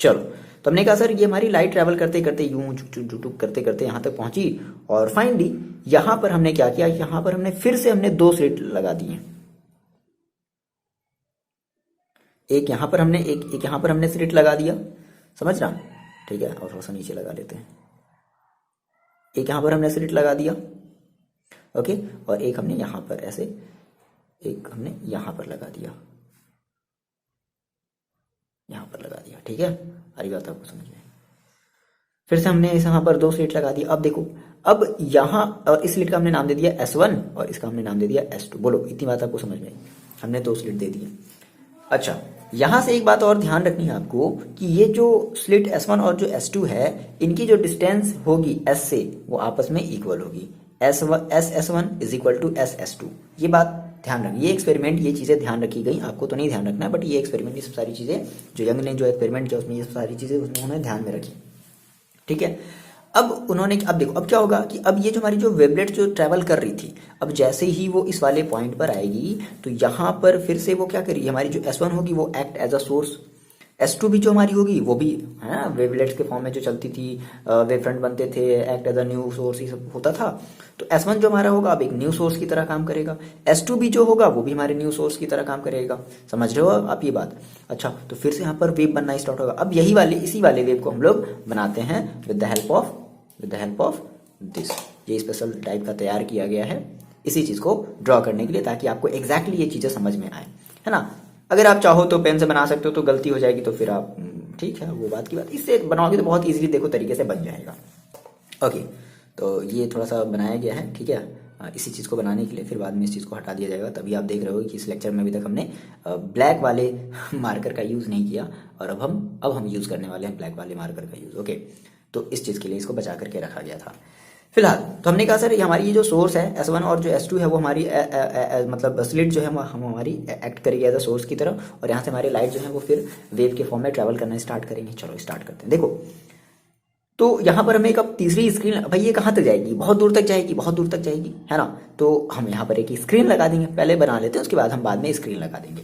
चलो, तो हमने कहा सर ये हमारी लाइट ट्रैवल करते करते यूं चुक करते करते यहाँ तक पहुंची, और फाइनली यहाँ पर हमने क्या किया, यहाँ पर हमने फिर से हमने दो स्लिट लगा दिए। एक यहाँ पर हमने एक यहाँ पर हमने स्लिट लगा दिया, समझ रहा, ठीक है, और थोड़ा सा नीचे लगा लेते हैं। एक यहाँ पर हमने स्लिट लगा दिया, ओके, और एक हमने यहाँ पर ऐसे, एक हमने यहाँ पर लगा दिया, यहाँ पर लगा दिया, ठीक है। अरे बात आपको समझ में, फिर से हमने यहाँ पर दो स्लिट लगा दी। अब देखो, अब यहाँ और इस स्लिट का हमने नाम दे दिया S1 और इसका हमने नाम दे दिया S2। बोलो इतनी बात आपको समझ में आई, हमने दो स्लिट दे दिए। अच्छा, यहाँ से एक बात और ध्यान रखनी है आपको कि ये जो स्लिट S1 और जो S2 है, इनकी जो डिस्टेंस होगी S से, वो आपस में इक्वल होगी। S1 is equal to SS2। ये बात ध्यान रखिए, ये एक्सपेरिमेंट, ये चीज़ें ध्यान रखी गई, आपको तो नहीं ध्यान रखना है, बट ये एक्सपेरिमेंट, ये सब सारी चीज़ें जो यंग ने जो एक्सपेरिमेंट किया उसमें ये सब सारी चीज़ें उन्होंने ध्यान में रखी, ठीक है। अब उन्होंने, अब देखो अब क्या होगा कि अब ये जो हमारी जो वेवलेट जो ट्रैवल कर रही थी, अब जैसे ही वो इस वाले पॉइंट पर आएगी, तो यहाँ पर फिर से वो क्या करेगी, हमारी जो S1 होगी वो act as a source, S2 भी जो हमारी होगी वो भी है ना वेवलेट्स के फॉर्म में जो चलती थी, वेव फ्रंट बनते थे, act as a new source, ये सब होता था। तो S1 जो हमारा होगा अब एक न्यू सोर्स की तरह काम करेगा, S2 भी जो होगा वो भी हमारे न्यू सोर्स की तरह काम करेगा। समझ रहे हो आप ये बात? अच्छा, तो फिर से यहाँ पर वेव बनना स्टार्ट होगा। अब इसी वाले वेव को हम लोग बनाते हैं with the help of this. ये स्पेशल टाइप का तैयार किया गया है इसी चीज को ड्रॉ करने के लिए, ताकि आपको एग्जैक्टली ये चीजें समझ में आए, है ना। अगर आप चाहो तो पेन से बना सकते हो, तो गलती हो जाएगी तो फिर आप ठीक है, वो बात की बात। इससे बनाओगे तो बहुत इजीली देखो तरीके से बन जाएगा। ओके, तो ये थोड़ा सा बनाया गया है, ठीक है, इसी चीज़ को बनाने के लिए। फिर बाद में इस चीज़ को हटा दिया जाएगा। तभी आप देख रहे हो कि इस लेक्चर में अभी तक हमने ब्लैक वाले मार्कर का यूज़ नहीं किया, और अब हम यूज़ करने वाले हैं ब्लैक वाले मार्कर का यूज़। ओके, तो इस चीज़ के लिए इसको बचा करके रखा गया था। फिलहाल तो हमने कहा सर ये हमारी ये जो सोर्स है S1 और जो S2 है वो हमारी मतलब स्लिट जो है हम हमारी एक्ट करेगी एज अ सोर्स की तरह, और यहाँ से हमारी लाइट जो है वो फिर वेव के फॉर्म में ट्रैवल करना स्टार्ट करेंगे। चलो स्टार्ट करते हैं। देखो तो यहाँ पर हमें एक अब तीसरी स्क्रीन, भाई ये कहाँ तक जाएगी, बहुत दूर तक जाएगी, बहुत दूर तक जाएगी, है ना। तो हम यहाँ पर एक स्क्रीन लगा देंगे, पहले बना लेते हैं उसके बाद हम बाद में स्क्रीन लगा देंगे।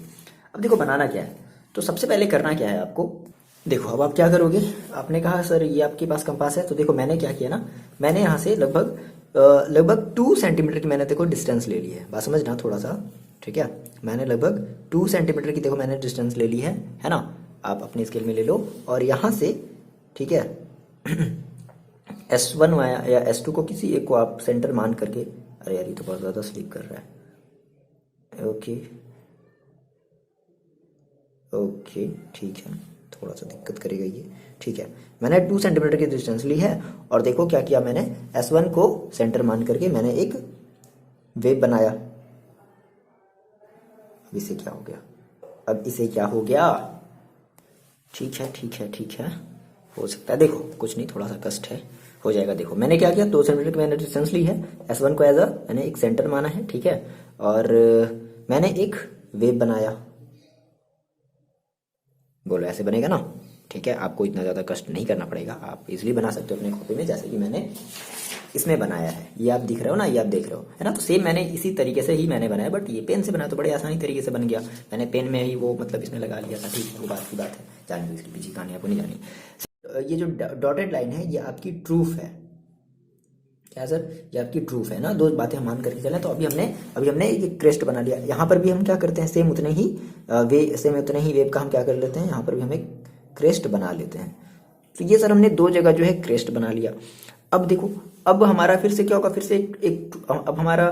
अब देखो बनाना क्या है, तो सबसे पहले करना क्या है आपको, देखो अब आप क्या करोगे, आपने कहा सर ये आपके पास कंपास है, तो देखो मैंने क्या किया ना, मैंने यहाँ से लगभग 2 सेंटीमीटर की मैंने देखो डिस्टेंस ले ली है, बात समझना थोड़ा सा, ठीक है। मैंने लगभग 2 सेंटीमीटर की देखो मैंने डिस्टेंस ले ली है ना। आप अपने स्केल में ले लो और यहाँ से, ठीक है, S1 या S2 को किसी एक को आप सेंटर मान करके, अरे यार ये तो बहुत ज़्यादा स्लिप कर रहा है, ओके ओके ठीक है, थोड़ा सा दिक्कत करेगा ये, ठीक है। मैंने 2 सेंटीमीटर की डिस्टेंस ली है और देखो क्या किया मैंने, S1 को सेंटर मान करके मैंने एक वेव बनाया। अब इसे क्या हो गया, अब इसे क्या हो गया, ठीक है ठीक है ठीक है, हो सकता है, देखो कुछ नहीं, थोड़ा सा कष्ट है, हो जाएगा। देखो मैंने क्या किया, 2 सेंटीमीटर की मैंने डिस्टेंस ली है, S1 को मैंने एक सेंटर माना है, ठीक है, और मैंने एक वेव बनाया। बोलो ऐसे बनेगा ना, ठीक है। आपको इतना ज़्यादा कष्ट नहीं करना पड़ेगा, आप इजीली बना सकते हो अपने कॉपी में, जैसे कि मैंने इसमें बनाया है, ये आप दिख रहे हो ना, ये आप देख रहे हो, है ना। तो सेम मैंने इसी तरीके से ही मैंने बनाया, बट ये पेन से बनाया तो बड़े आसानी तरीके से बन गया। मैंने पेन में ही वो मतलब इसमें लगा लिया था, ठीक है, वो बात की बात है, जान लो इसकी पीछे कहानी आपको नहीं जानी। ये जो डॉटेड लाइन है ये आपकी ट्रूफ है, क्या सर, ये आपकी ट्रूफ है ना। 2 बातें हम मान करके चलें, तो अभी हमने ये क्रेस्ट बना लिया। यहाँ पर भी हम क्या करते हैं, सेम उतने ही वेव का हम क्या कर लेते हैं, यहाँ पर भी हम एक क्रेस्ट बना लेते हैं। तो ये सर हमने 2 जगह जो है क्रेस्ट बना लिया। अब देखो अब हमारा फिर से क्या होगा, फिर से अब हमारा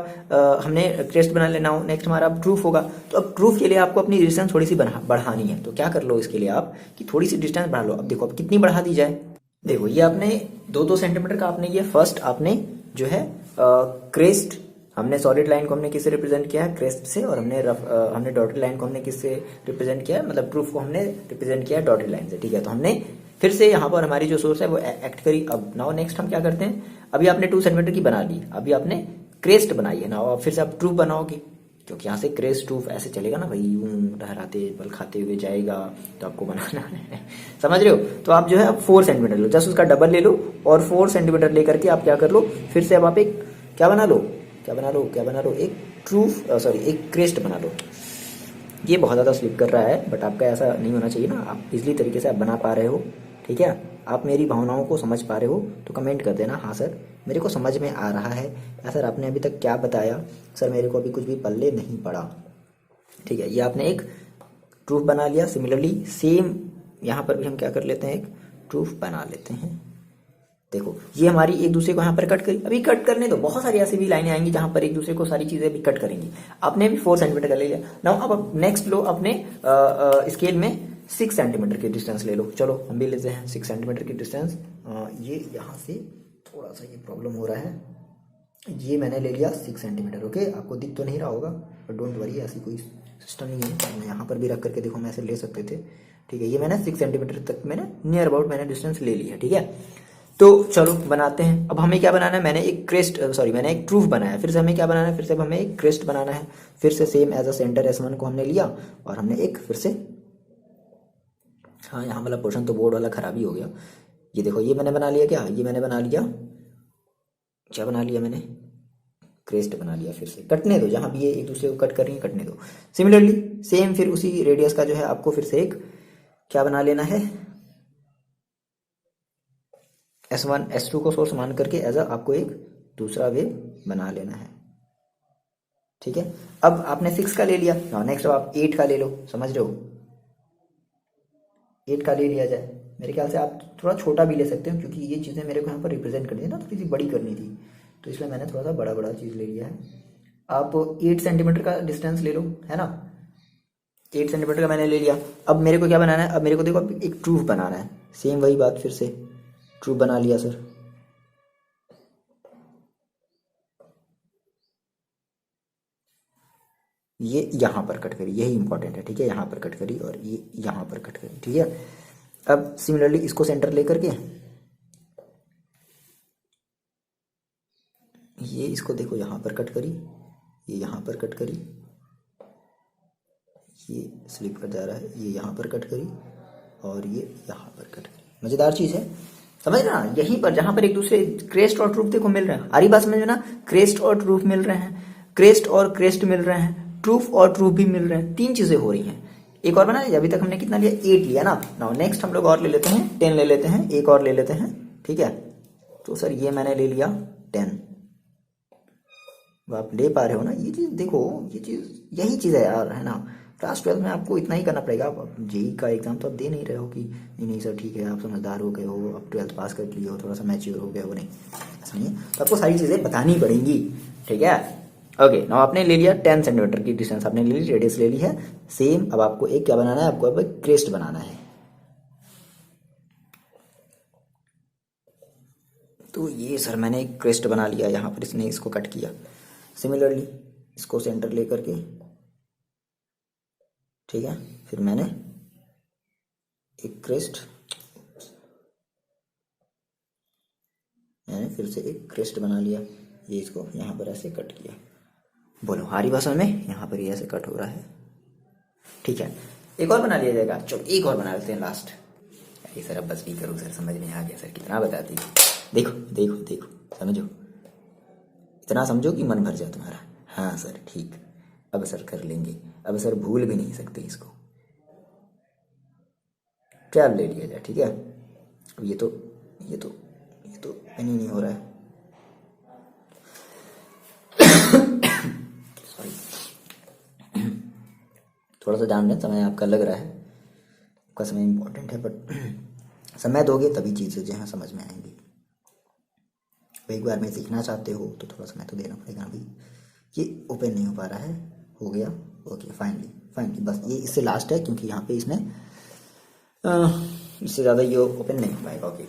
हमने क्रेस्ट बना लेना हो, नेक्स्ट हमारा अब ट्रूफ होगा। तो अब ट्रूफ के लिए आपको अपनी डिस्टेंस थोड़ी सी बढ़ानी है, तो क्या कर लो इसके लिए आप कि थोड़ी सी डिस्टेंस बढ़ा लो। अब देखो अब कितनी बढ़ा दी जाए, देखो ये आपने 2-2 सेंटीमीटर का आपने ये फर्स्ट आपने जो है क्रेस्ट, हमने सॉलिड लाइन को हमने किससे रिप्रेजेंट किया है, क्रेस्ट से, और हमने डॉटेड लाइन को हमने किससे रिप्रेजेंट किया है, मतलब प्रूफ को हमने रिप्रेजेंट किया है डॉटेड लाइन से, ठीक है। तो हमने फिर से यहाँ पर हमारी जो सोर्स है वो एक्ट करी। अब नाउ नेक्स्ट हम क्या करते हैं, अभी आपने 2 सेंटीमीटर की बना ली, अभी आपने क्रेस्ट बनाई है ना, अब फिर से आप ट्रूफ बनाओगे, क्योंकि यहाँ से क्रेस्ट ट्रूफ ऐसे चलेगा ना भाई, यूं लहराते बल खाते हुए जाएगा, तो आपको बनाना है, समझ रहे हो। तो आप जो है अब 4 सेंटीमीटर लो, जस्ट उसका डबल ले लो और 4 सेंटीमीटर लेकर के आप क्या कर लो, फिर से अब आप एक क्या बना लो, एक ट्रूफ, सॉरी एक क्रेस्ट बना लो। ये बहुत ज़्यादा स्लिप कर रहा है, बट आपका ऐसा नहीं होना चाहिए ना, आप इजली तरीके से आप बना पा रहे हो, ठीक है। आप मेरी भावनाओं को समझ पा रहे हो तो कमेंट कर देना, हाँ सर मेरे को समझ में आ रहा है, या सर आपने अभी तक क्या बताया, सर मेरे को अभी कुछ भी पल्ले नहीं पड़ा, ठीक है। ये आपने एक ट्रूफ बना लिया। सिमिलरली सेम यहाँ पर भी हम क्या कर लेते हैं, एक ट्रूफ बना लेते हैं। देखो ये हमारी एक दूसरे को यहाँ पर कट करी, अभी कट करने दो, बहुत सारी ऐसी भी लाइनें आएंगी जहाँ पर एक दूसरे को सारी चीजें भी कट करेंगी। आपने भी 4 सेंटीमीटर का ले लिया। नाउ अब नेक्स्ट लो अपने स्केल में 6 सेंटीमीटर की डिस्टेंस ले लो। चलो हम भी लेते हैं 6 सेंटीमीटर की डिस्टेंस। ये यहाँ से थोड़ा सा ये प्रॉब्लम हो रहा है, ये मैंने ले लिया 6 सेंटीमीटर, ओके। आपको दिख तो नहीं रहा होगा, बट डोंट वरी, ऐसी कोई सिस्टम नहीं है, मैं यहाँ पर भी रख करके देखो मैं ऐसे ले सकते थे, ठीक है। ये मैंने 6 सेंटीमीटर तक मैंने नियर अबाउट मैंने डिस्टेंस ले लिया, ठीक है। तो चलो बनाते हैं। अब हमें क्या बनाना है, मैंने एक ट्रूफ बनाया, फिर से हमें क्या बनाना है, फिर से हमें एक क्रेस्ट बनाना है। फिर से same as a centre S1 को हमने लिया और हमने एक फिर से, हाँ यहाँ वाला पोर्शन तो बोर्ड वाला खराब ही हो गया। ये देखो ये मैंने बना लिया, क्या ये मैंने बना लिया, क्या बना लिया मैंने, क्रेस्ट बना लिया। फिर से कटने दो, जहां भी ये एक दूसरे को कट कर रही है कटने दो। सिमिलरली सेम फिर उसी रेडियस का जो है आपको फिर से एक क्या बना लेना है, S1 S2 को सोर्स मान करके एज अ आपको एक दूसरा वेव बना लेना है, ठीक है। अब आपने 6 का ले लिया, नेक्स्ट अब आप 8 का ले लो, समझ रहे हो, 8 का ले लिया जाए। मेरे ख्याल से आप थोड़ा छोटा भी ले सकते हो, क्योंकि ये चीज़ें मेरे को यहाँ पर रिप्रेजेंट करनी है ना, थोड़ी सी बड़ी करनी थी, तो इसलिए मैंने थोड़ा सा बड़ा बड़ा चीज़ ले लिया है। आप 8 सेंटीमीटर का डिस्टेंस ले लो, है ना, 8 सेंटीमीटर का मैंने ले लिया। अब मेरे को क्या बनाना है, अब मेरे को देखो अब एक ट्रूफ बनाना है, सेम वही बात, फिर से ट्रूफ बना लिया सर। ये यहाँ पर कट करी, यही इंपॉर्टेंट है, ठीक है, यहाँ पर कट करी और ये यहाँ पर कट करी, ठीक है। अब सिमिलरली इसको सेंटर लेकर के ये इसको देखो यहाँ पर कट करी, ये यहाँ पर कट करी, ये स्लिप कर जा रहा है, ये यहाँ पर कट करी और ये यहाँ पर कट करी। मज़ेदार चीज़ है, समझ ना। यहीं पर जहाँ पर एक दूसरे क्रेस्ट और ट्रूफ देखो मिल रहे हैं, आ रही बात समझ में ना। क्रेस्ट और ट्रूफ मिल रहे हैं, क्रेस्ट और क्रेस्ट मिल रहे हैं, ट्रूफ और ट्रूफ भी मिल रहे हैं, 3 चीज़ें हो रही हैं। एक और बना लिया, अभी तक हमने कितना लिया, 8 लिया ना। नाउ नेक्स्ट हम लोग और ले लेते हैं, 10 ले लेते हैं, एक और ले लेते हैं, ठीक है। तो सर ये मैंने ले लिया 10, आप ले पा रहे हो ना ये चीज़। देखो ये चीज़, यही चीज़ है यार, है ना। क्लास 12 में आपको इतना ही करना पड़ेगा। आप जेई का एग्जाम तो आप दे नहीं रहे हो कि नहीं नहीं सर ठीक है आप समझदार हो गए हो, अब 12th पास कर लिए हो, थोड़ा सा मैच्योर हो गए हो, नहीं ऐसा नहीं है। तो आपको सारी चीज़ें बतानी पड़ेंगी, ठीक है। ओके नाउ आपने ले लिया 10 सेंटीमीटर की डिस्टेंस, आपने ले ली, रेडियस ले ली है सेम। अब आपको एक क्या बनाना है, आपको अब एक क्रेस्ट बनाना है। तो ये सर मैंने एक क्रेस्ट बना लिया, यहाँ पर इसने इसको कट किया। सिमिलरली इसको सेंटर लेकर के, ठीक है, फिर मैंने एक क्रेस्ट, मैंने फिर से एक क्रेस्ट बना लिया, ये इसको यहाँ पर ऐसे कट किया। बोलो हारी भाषा में यहाँ पर ये ऐसे कट हो रहा है, ठीक है। एक और बना लिया जाएगा, चलो एक और बना लेते हैं लास्ट। अरे सर अब बस भी करो सर, समझ में आ गया सर, कितना बताती। देखो देखो देखो, समझो, इतना समझो कि मन भर जाए तुम्हारा। हाँ सर ठीक, अब सर कर लेंगे, अब सर भूल भी नहीं सकते इसको। क्या ले लिया जाए, ठीक है। अब ये तो नहीं हो रहा है, सॉरी। थोड़ा सा जान लें, समय आपका लग रहा है, आपका समय इम्पोर्टेंट है, बट समय दोगे तभी चीज़ें जो है समझ में आएंगी। एक बार में सीखना चाहते हो तो थोड़ा समय तो देना पड़ेगा। अभी ये ओपन नहीं हो पा रहा है, हो गया, ओके फाइनली बस ये इससे लास्ट है, क्योंकि यहाँ पे इसने इससे ज़्यादा ये ओपन नहीं हो पाएगा। ओके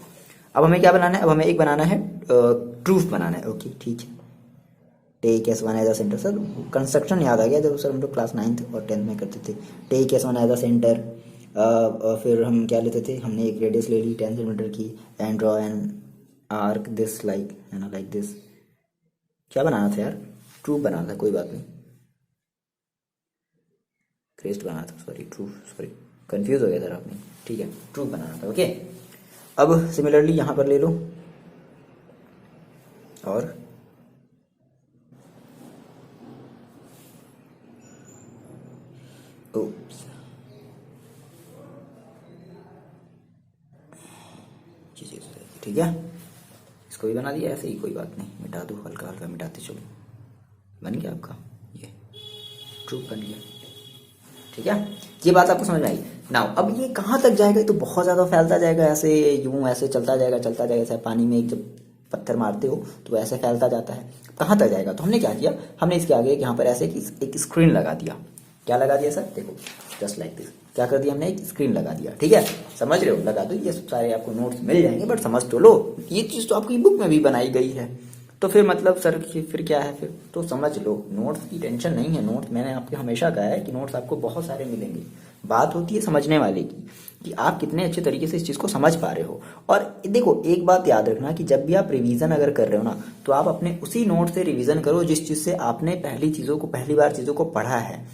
अब हमें क्या बनाना है, अब हमें एक बनाना है ट्रूफ बनाना है। ओके ठीक है, take S one as a centre. Sir construction याद आ गया, जब सर हम लोग क्लास 9th और 10th में करते थे। Take S one as a centre, फिर हम क्या लेते थे, हमने एक रेडियस ले ली 10 सेंटीमीटर की, and draw an arc this like, है ना, लाइक दिस। क्या बनाना था यार, ट्रूफ बनाना था, कोई बात नहीं, क्रेस्ट बनाना था, सॉरी ट्रूफ, सॉरी कंफ्यूज हो गया सर आपने, ठीक है, ट्रूफ बनाना था। ओके अब सिमिलरली यहाँ पर ले लो और oops, ठीक है, इसको भी बना दिया ऐसे ही, कोई बात नहीं, मिटा दो, हल्का हल्का मिटाते चलो। बन गया आपका ये ट्रूफ बन गया, ठीक है। ये बात आपको समझ में आई। नाउ अब ये कहाँ तक जाएगा, ये तो बहुत ज़्यादा फैलता जाएगा, ऐसे यूं ऐसे चलता जाएगा ऐसे पानी में एक जब पत्थर मारते हो तो ऐसे फैलता जाता है, कहाँ तक जाएगा। तो हमने क्या किया, हमने इसके आगे यहाँ पर ऐसे एक स्क्रीन लगा दिया। क्या लगा दिया सर, देखो जस्ट लाइक दिस, क्या कर दिया हमने, एक स्क्रीन लगा दिया, ठीक है, समझ रहे हो, लगा दो। ये सारे आपको नोट्स मिल जाएंगे, बट समझ तो लो, ये चीज़ तो आपकी बुक में भी बनाई गई है। तो फिर मतलब सर फिर क्या है, फिर तो समझ लो, नोट्स की टेंशन नहीं है। नोट्स मैंने आपको हमेशा कहा है कि नोट्स आपको बहुत सारे मिलेंगे, बात होती है समझने वाले की, कि आप कितने अच्छे तरीके से इस चीज़ को समझ पा रहे हो। और देखो एक बात याद रखना कि जब भी आप रिवीजन अगर कर रहे हो ना, तो आप अपने उसी नोट से रिवीजन करो जिस चीज़ से आपने पहली बार चीज़ों को पढ़ा है।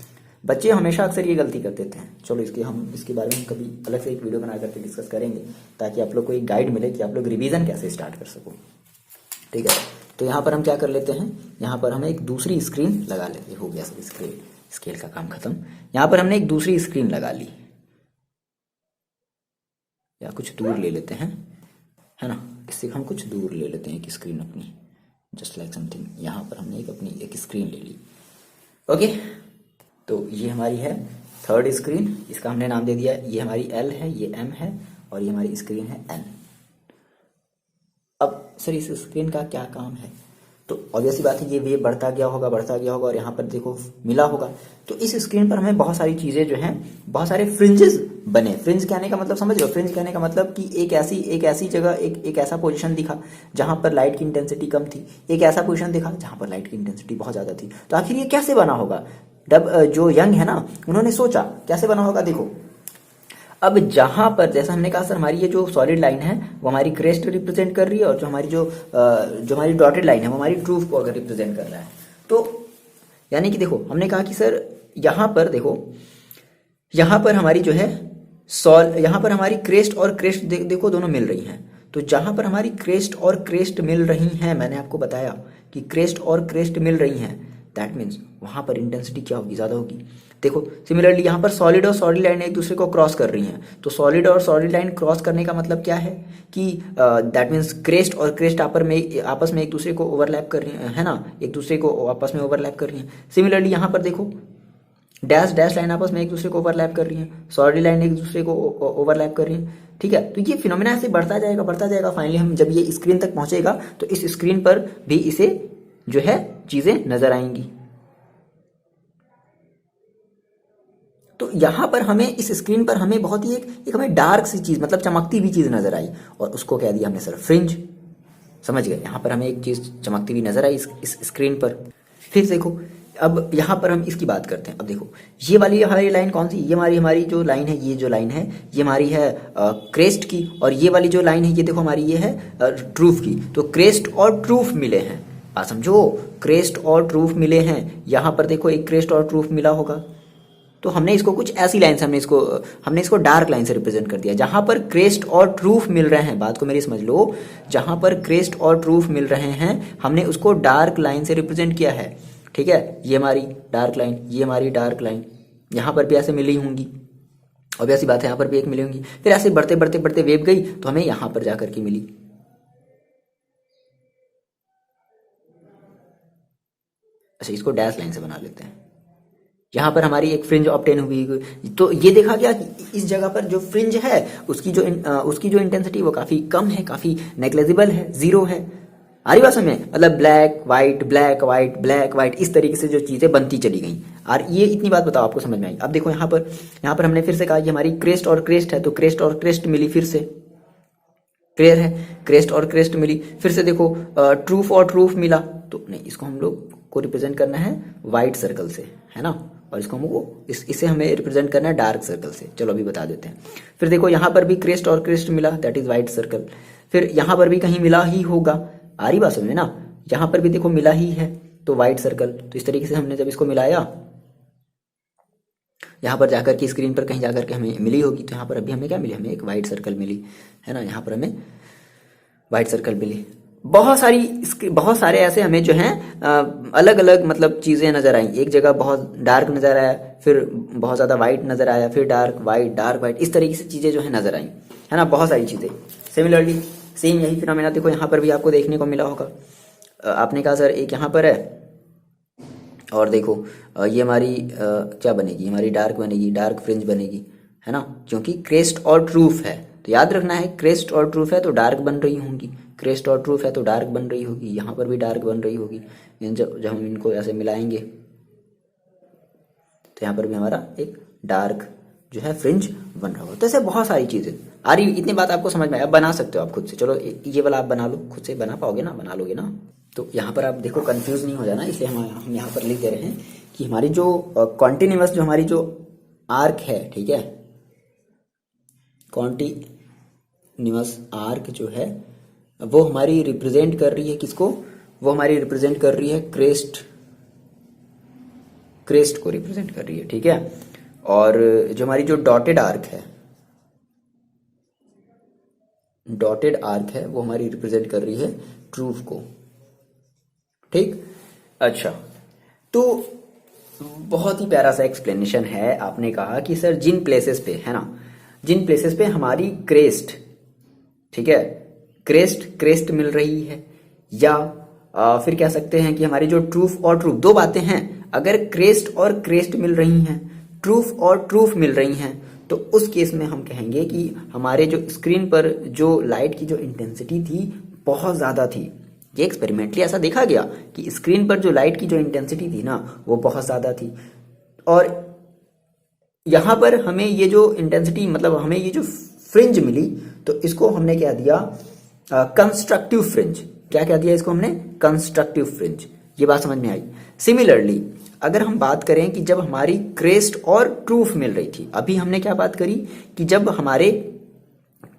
बच्चे हमेशा अक्सर ये गलती कर देते हैं। चलो इसके बारे में हम कभी अलग से एक वीडियो बना करके डिस्कस करेंगे, ताकि आप लोग को एक गाइड मिले कि आप लोग रिवीजन कैसे स्टार्ट कर सको, ठीक है। तो यहाँ पर हम क्या कर लेते हैं, यहाँ पर हम एक दूसरी स्क्रीन लगा लेते हैं, हो गया सब स्केल का काम खत्म। यहाँ पर हमने एक दूसरी स्क्रीन लगा ली, या कुछ दूर ले लेते हैं, है ना, इससे हम कुछ दूर ले लेते हैं एक स्क्रीन अपनी, जस्ट लाइक समथिंग। यहाँ पर हमने एक स्क्रीन ले ली, ओके। तो ये हमारी है थर्ड स्क्रीन, इसका हमने नाम दे दिया, ये हमारी L है, ये M है, और ये हमारी स्क्रीन है N। अब सर इस स्क्रीन का क्या काम है, तो ऑब्वियसली बात है, ये वेव बढ़ता गया होगा और यहाँ पर देखो मिला होगा। तो इस स्क्रीन पर हमें बहुत सारी चीज़ें जो हैं, बहुत सारे फ्रिंजेस बने। फ्रिंज कहने का मतलब समझ रहे हो, फ्रिंज कहने का मतलब कि एक ऐसी जगह, एक ऐसा पोजीशन दिखा जहाँ पर लाइट की इंटेंसिटी कम थी, एक ऐसा पोजीशन दिखा जहाँ पर लाइट की इंटेंसिटी बहुत ज़्यादा थी। तो आखिर ये कैसे बना होगा, जो यंग है ना, उन्होंने सोचा कैसे बना होगा। देखो अब जहां पर जैसा हमने कहा सर हमारी ये जो सॉलिड लाइन है वो हमारी क्रेस्ट रिप्रेजेंट कर रही है, और जो हमारी जो हमारी डॉटेड लाइन है वो हमारी ट्रूफ को अगर रिप्रेजेंट कर रहा है, तो यानी कि देखो हमने कहा कि सर यहाँ पर देखो, यहाँ पर हमारी जो है यहाँ पर हमारी क्रेस्ट और क्रेस्ट देखो दोनों मिल रही हैं। तो जहां पर हमारी क्रेस्ट और क्रेस्ट मिल रही हैं, मैंने आपको बताया कि क्रेस्ट और क्रेस्ट मिल रही हैं, दैट मीन्स वहां पर इंटेंसिटी क्या होगी, ज़्यादा होगी। देखो सिमिलरली यहाँ पर सॉलिड और सॉलिड लाइन एक दूसरे को क्रॉस कर रही हैं, तो सॉलिड और सॉलिड लाइन क्रॉस करने का मतलब क्या है कि दैट मीन्स क्रेस्ट और क्रेस्ट आपस में एक दूसरे को ओवरलैप कर रही है ना, एक दूसरे को आपस में ओवरलैप कर रही हैं। सिमिलरली यहाँ पर देखो डैश डैश लाइन आपस में एक दूसरे को ओवरलैप कर रही है, सॉलिड लाइन एक दूसरे को ओवरलैप कर रही है, ठीक है। तो ये फिनोमेना ऐसे बढ़ता जाएगा, फाइनली हम जब ये स्क्रीन तक पहुंचेगा तो इस स्क्रीन पर भी इसे जो है चीजें नजर आएंगी। तो यहां पर हमें इस स्क्रीन पर हमें बहुत ही एक हमें डार्क सी चीज, मतलब चमकती हुई चीज नजर आई, और उसको कह दिया हमने सर फ्रिंज। समझ गए, यहां पर हमें एक चीज चमकती हुई नजर आई इस स्क्रीन पर। फिर देखो अब यहाँ पर हम इसकी बात करते हैं। अब देखो ये वाली हमारी लाइन कौन सी, ये हमारी जो लाइन है, ये जो लाइन है ये हमारी है क्रेस्ट की, और ये वाली जो लाइन है ये देखो हमारी ये है ट्रूफ की। तो क्रेस्ट और ट्रूफ मिले हैं, बात समझो, क्रेस्ट और ट्रूफ मिले हैं। यहाँ पर देखो एक क्रेस्ट और ट्रूफ मिला होगा, तो हमने इसको कुछ ऐसी लाइन से हमने इसको डार्क लाइन से रिप्रेजेंट कर दिया। जहां पर क्रेस्ट और ट्रूफ मिल रहे हैं, बात को मेरी समझ लो, जहां पर क्रेस्ट और ट्रूफ मिल रहे हैं हमने उसको डार्क लाइन से रिप्रेजेंट किया है, ठीक है। ये हमारी डार्क लाइन, ये हमारी डार्क लाइन, यहां पर भी ऐसे मिली होंगी, और ऐसी बात है यहाँ पर भी एक मिली होंगी। फिर ऐसे बढ़ते बढ़ते बढ़ते वेव गई तो हमें यहां पर जाकर के मिली। अच्छा इसको डैश लाइन से बना लेते हैं। यहाँ पर हमारी एक फ्रिंज ऑब्टेन हुई, तो ये देखा गया कि इस जगह पर जो फ्रिंज है उसकी जो इंटेंसिटी वो काफी कम है, काफी नेग्लेजिबल है, जीरो है। आ रही बात समझ में, मतलब black white black white black white, इस तरीके से जो चीजें बनती चली गई। और ये इतनी बात बताओ आपको समझ में आई। अब देखो यहाँ पर हमने फिर से कहा ये हमारी क्रेस्ट और क्रेस्ट है, तो क्रेस्ट और क्रेस्ट मिली, फिर से क्लियर है, क्रेस्ट और क्रेस्ट मिली। फिर से देखो ट्रूफ और ट्रूफ मिला, तो नहीं, इसको हम लोग को रिप्रेजेंट करना है व्हाइट सर्कल से, है ना, और इसको हमको इसे हमें रिप्रेजेंट करना है डार्क सर्कल से। चलो अभी बता देते हैं। फिर देखो यहाँ पर भी क्रेस्ट और क्रेस्ट मिला, दैट इज व्हाइट सर्कल। फिर यहाँ पर भी कहीं मिला ही होगा, आ रही बात समझ में ना, यहाँ पर भी देखो मिला ही है, तो व्हाइट सर्कल। तो इस तरीके से हमने जब इसको मिलाया, यहाँ पर जाकर के स्क्रीन पर कहीं जाकर के हमें मिली होगी, तो यहाँ पर अभी हमें क्या मिली, हमें एक व्हाइट सर्कल मिली, है ना, यहाँ पर हमें व्हाइट सर्कल मिली। बहुत सारे ऐसे हमें जो हैं अलग अलग मतलब चीजें नजर आई। एक जगह बहुत डार्क नजर आया, फिर बहुत ज्यादा व्हाइट नजर आया, फिर डार्क व्हाइट, इस तरीके से चीजें जो है नजर आई, है ना, बहुत सारी चीजें। सिमिलरली सेम यही फिनोमेना देखो यहाँ पर भी आपको देखने को मिला होगा। आपने कहा सर एक यहाँ पर है, और देखो ये हमारी क्या बनेगी, हमारी डार्क बनेगी, डार्क फ्रिंज बनेगी, है ना, क्योंकि क्रेस्ट और ट्रूफ है। तो याद रखना है क्रेस्ट और ट्रूफ है तो डार्क बन रही होंगी, क्रेस्ट और ट्रूफ है तो डार्क बन रही होगी, यहाँ पर भी डार्क बन रही होगी। जब हम इनको ऐसे मिलाएंगे तो यहाँ पर भी हमारा एक डार्क जो है फ्रिंज बन रहा होगा। तो ऐसे बहुत सारी चीजें आ रही। इतनी बात आपको समझ में आया, बना सकते हो आप खुद से। चलो ये वाला आप बना लो, खुद से बना पाओगे ना, बना लोगे ना। तो यहाँ पर आप देखो कंफ्यूज नहीं हो जाना, इसलिए हम यहाँ पर लिख दे रहे हैं कि हमारी जो कॉन्टिन्यूअस जो हमारी जो आर्क है, ठीक है, कॉन्टिन्यूअस आर्क जो है वो हमारी रिप्रेजेंट कर रही है किसको, वो हमारी रिप्रेजेंट कर रही है क्रेस्ट को रिप्रेजेंट कर रही है, ठीक है। और जो हमारी जो डॉटेड आर्क है वो हमारी रिप्रेजेंट कर रही है ट्रूफ को, ठीक। अच्छा, तो बहुत ही प्यारा सा एक्सप्लेनेशन है। आपने कहा कि सर जिन प्लेसेस पे, है ना, जिन प्लेसेस पे हमारी क्रेस्ट, ठीक है, क्रेस्ट मिल रही है, या फिर कह सकते हैं कि हमारी जो ट्रूफ और ट्रूफ, दो बातें हैं, अगर क्रेस्ट और क्रेस्ट मिल रही हैं, ट्रूफ और ट्रूफ मिल रही हैं, तो उस केस में हम कहेंगे कि हमारे जो स्क्रीन पर जो लाइट की जो इंटेंसिटी थी बहुत ज्यादा थी। ये एक्सपेरिमेंटली ऐसा देखा गया कि स्क्रीन पर जो लाइट की जो इंटेंसिटी थी ना वो बहुत ज्यादा थी, और यहां पर हमें ये जो इंटेंसिटी, मतलब हमें ये जो फ्रिंज मिली, तो इसको हमने क्या दिया, कंस्ट्रक्टिव फ्रिंज। क्या दिया इसको हमने, कंस्ट्रक्टिव फ्रिंज। ये बात समझ में आई। सिमिलरली अगर हम बात करें कि जब हमारी क्रेस्ट और ट्रूफ मिल रही थी, अभी हमने क्या बात करी कि जब हमारे